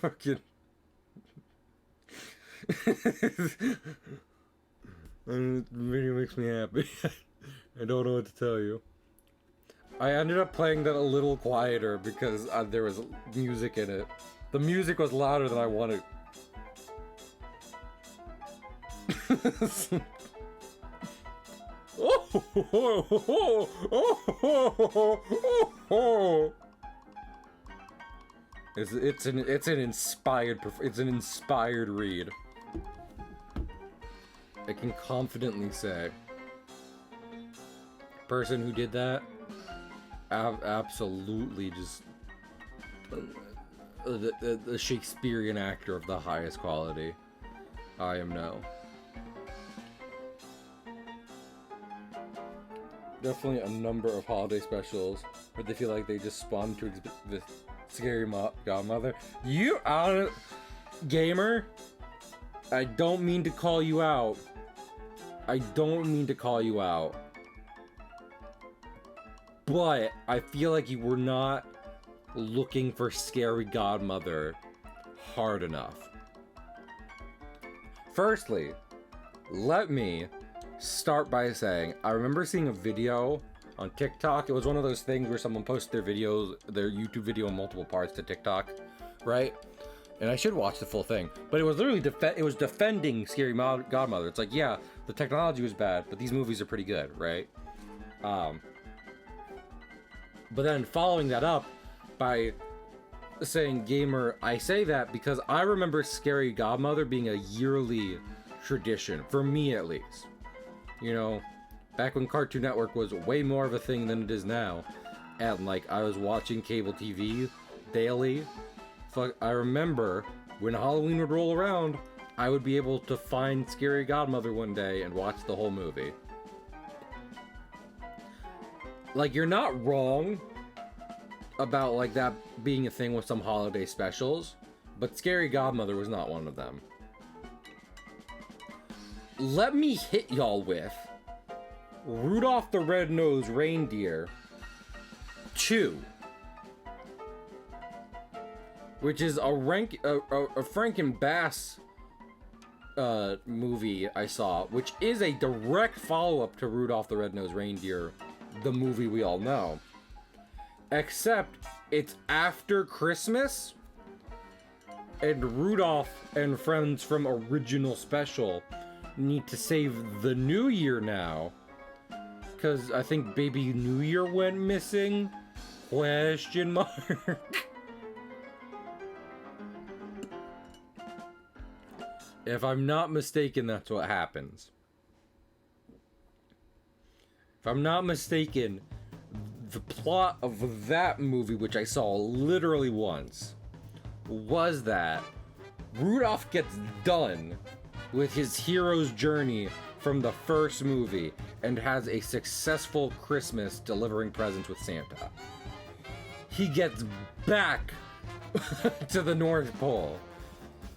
Fucking. The video makes me happy. I don't know what to tell you. I ended up playing that a little quieter because there was music in it. The music was louder than I wanted. It's an inspired read. I can confidently say, person who did that, absolutely just the Shakespearean actor of the highest quality. I am no. Definitely a number of holiday specials where they feel like they just spawned to the scary godmother. You out, gamer. I don't mean to call you out. I don't mean to call you out. But I feel like you were not looking for scary godmother hard enough. Firstly, let me start by saying, I remember seeing a video on TikTok. It was one of those things where someone posts their videos, their YouTube video in multiple parts to TikTok, right? And I should watch the full thing, but it was literally defending Scary Godmother. It's like, yeah, the technology was bad, but these movies are pretty good, right? But then following that up by saying, gamer, I say that because I remember Scary Godmother being a yearly tradition, for me at least. You know, back when Cartoon Network was way more of a thing than it is now, and like I was watching cable TV daily. I remember when Halloween would roll around, I would be able to find Scary Godmother one day and watch the whole movie. Like, you're not wrong about like that being a thing with some holiday specials, but Scary Godmother was not one of them. Let me hit y'all with Rudolph the Red-Nosed Reindeer 2, which is a Franken Bass movie I saw, which is a direct follow-up to Rudolph the Red-Nosed Reindeer, the movie we all know. Except it's after Christmas, and Rudolph and friends from original special need to save the New Year now, because I think Baby New Year went missing? Question mark. If I'm not mistaken, that's what happens. If I'm not mistaken, the plot of that movie, which I saw literally once, was that Rudolph gets done with his hero's journey from the first movie and has a successful Christmas delivering presents with Santa. He gets back to the North Pole.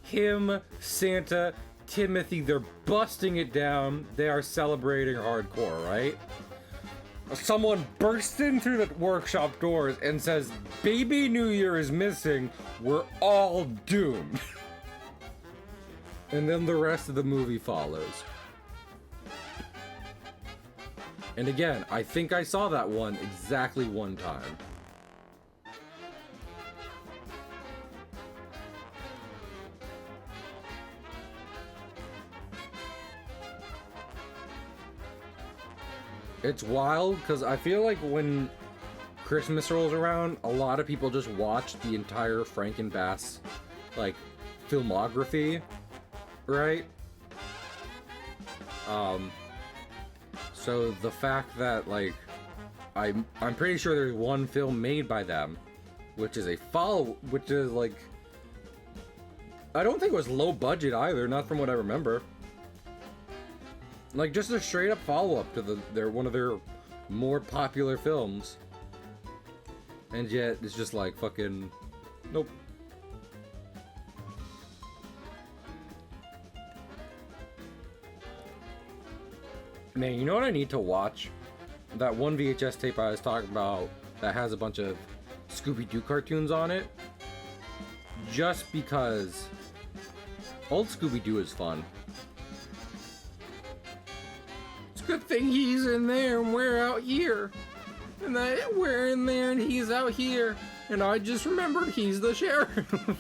Him, Santa, Timothy, they're busting it down. They are celebrating hardcore, right? Someone bursts in through the workshop doors and says, Baby New Year is missing. We're all doomed. And then the rest of the movie follows. And again, I think I saw that one exactly one time. It's wild, because I feel like when Christmas rolls around, a lot of people just watch the entire Franken Bass, like, filmography, right? So the fact that, like, I'm pretty sure there's one film made by them, which is like, I don't think it was low budget either, not from what I remember. Like, just a straight up follow-up to one of their more popular films. And yet, it's just like, fucking... Nope. Man, you know what I need to watch? That one VHS tape I was talking about that has a bunch of Scooby-Doo cartoons on it. Just because old Scooby-Doo is fun. It's a good thing he's in there and we're out here. And that we're in there and he's out here. And I just remembered he's the sheriff.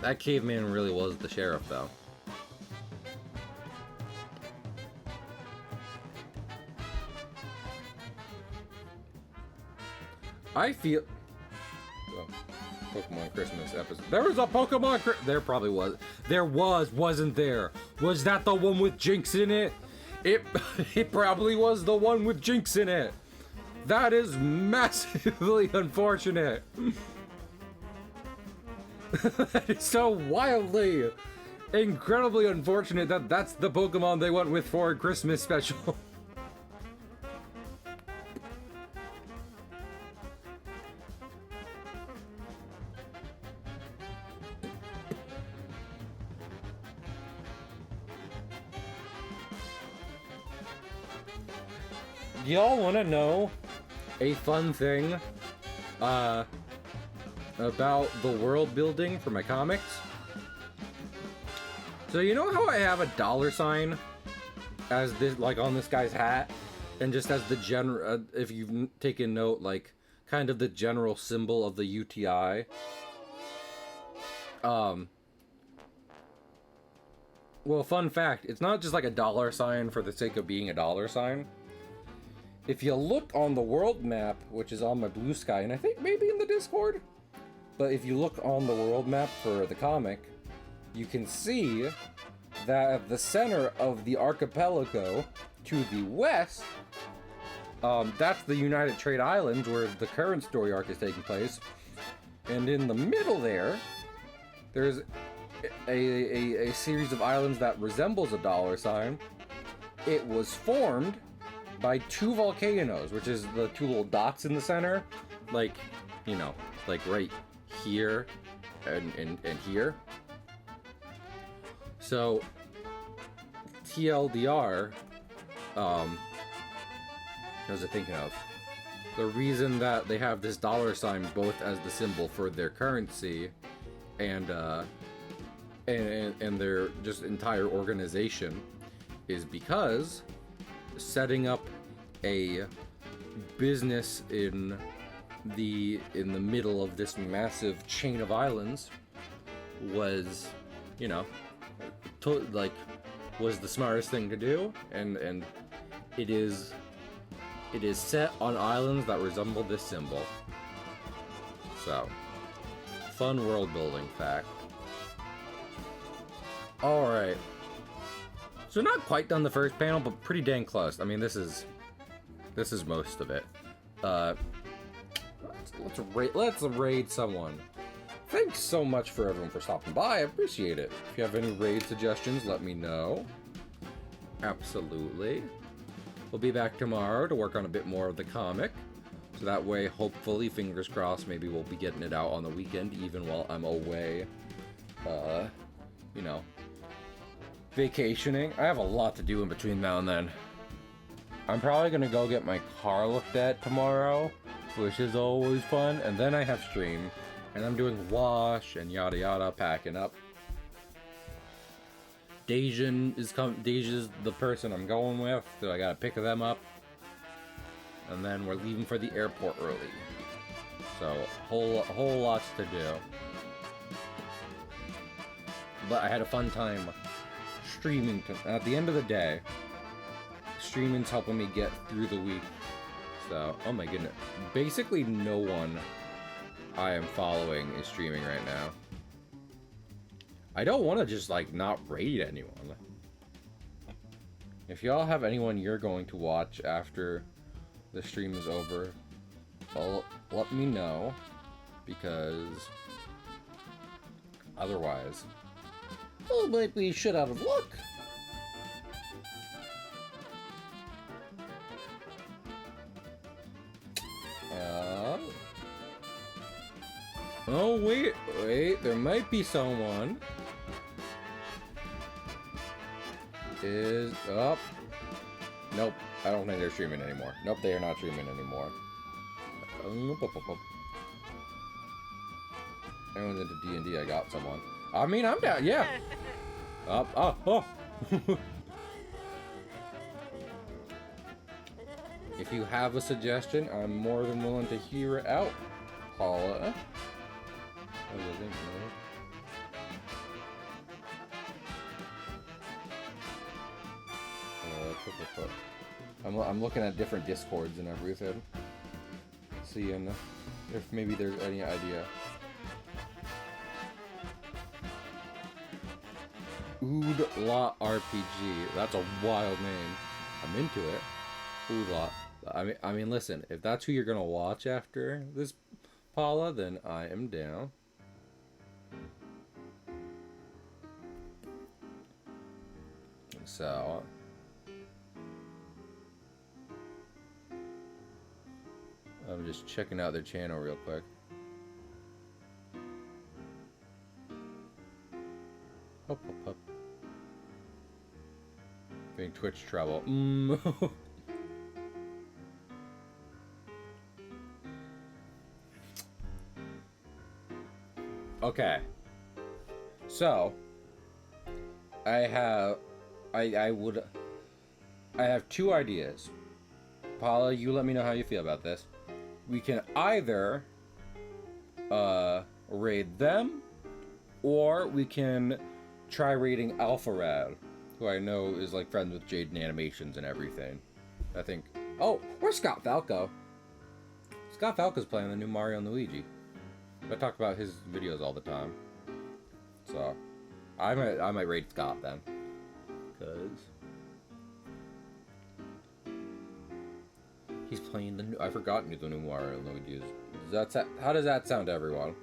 That caveman really was the sheriff, though. I feel... Well, Pokemon Christmas episode. There was a Pokemon There probably was. There wasn't there? Was that the one with Jinx in it? It probably was the one with Jinx in it. That is massively unfortunate. That is so wildly, incredibly unfortunate that that's the Pokemon they went with for a Christmas special. Y'all want to know a fun thing about the world building for my comics? So you know how I have a $sign as this, like, on this guy's hat, and just as the general, if you've taken note, like kind of the general symbol of the UTI. Well, fun fact, it's not just like a $sign for the sake of being a $sign. If you look on the world map, which is on my blue sky, and I think maybe in the Discord, but if you look on the world map for the comic, you can see that at the center of the archipelago to the west, that's the United Trade Islands where the current story arc is taking place. And in the middle there's a series of islands that resembles a $sign. It was formed by two volcanoes, which is the two little dots in the center, like, you know, like right here and here. So TLDR, what was I thinking of? The reason that they have this $sign both as the symbol for their currency and their just entire organization is because setting up a business in the middle of this massive chain of islands was, you know, was the smartest thing to do, and it is set on islands that resemble this symbol. So, fun world building fact. All right. So not quite done the first panel, but pretty dang close. I mean, this is most of it. Let's raid someone. Thanks so much for everyone for stopping by. I appreciate it. If you have any raid suggestions, let me know. Absolutely. We'll be back tomorrow to work on a bit more of the comic. So that way, hopefully, fingers crossed, maybe we'll be getting it out on the weekend, even while I'm away. You know, vacationing. I have a lot to do in between now and then. I'm probably gonna go get my car looked at tomorrow, which is always fun, and then I have stream, and I'm doing wash and yada yada, packing up. Deja's the person I'm going with, so I gotta pick them up, and then we're leaving for the airport early. So whole lots to do. But I had a fun time streaming. At the end of the day, streaming's helping me get through the week. So, oh my goodness. Basically no one I am following is streaming right now. I don't want to just, like, not raid anyone. If y'all have anyone you're going to watch after the stream is over, well, let me know. because otherwise, well, might be shit out of luck. Oh, wait, there might be someone. Up. Nope, I don't think they're streaming anymore. Nope, they are not streaming anymore. Everyone's into D&D, I got someone. I mean, I'm down, yeah. Oh. If you have a suggestion, I'm more than willing to hear it out, Paula. I'm looking at different Discords and everything, seeing if maybe there's any idea. Oodla RPG. That's a wild name. I'm into it. Oodla. I mean, listen. If that's who you're gonna watch after this, Paula, then I am down. So. I'm just checking out their channel real quick. Up. Being Twitch trouble. Okay. So I have two ideas. Paula, you let me know how you feel about this. We can either raid them, or we can try raiding Alpharad, who I know is like friends with Jaden Animations and everything. I think. Oh, where's Scott Falco? Scott Falco's playing the new Mario and Luigi. I talk about his videos all the time. So I might raid Scott then, cause he's playing the new. I forgot the new Mario and Luigi is. How does that sound to everyone?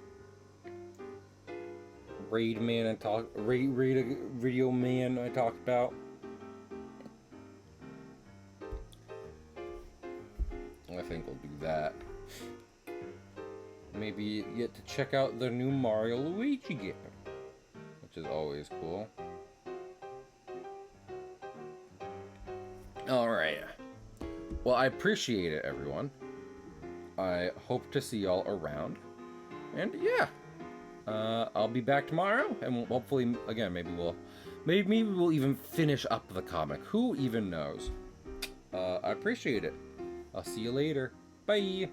Raid man and talk. Raid a video man I talked about. I think we'll do that. Maybe get to check out the new Mario Luigi game, which is always cool. Alright. Well, I appreciate it, everyone. I hope to see y'all around. And yeah. I'll be back tomorrow, and hopefully, again, maybe we'll even finish up the comic. Who even knows? I appreciate it. I'll see you later. Bye!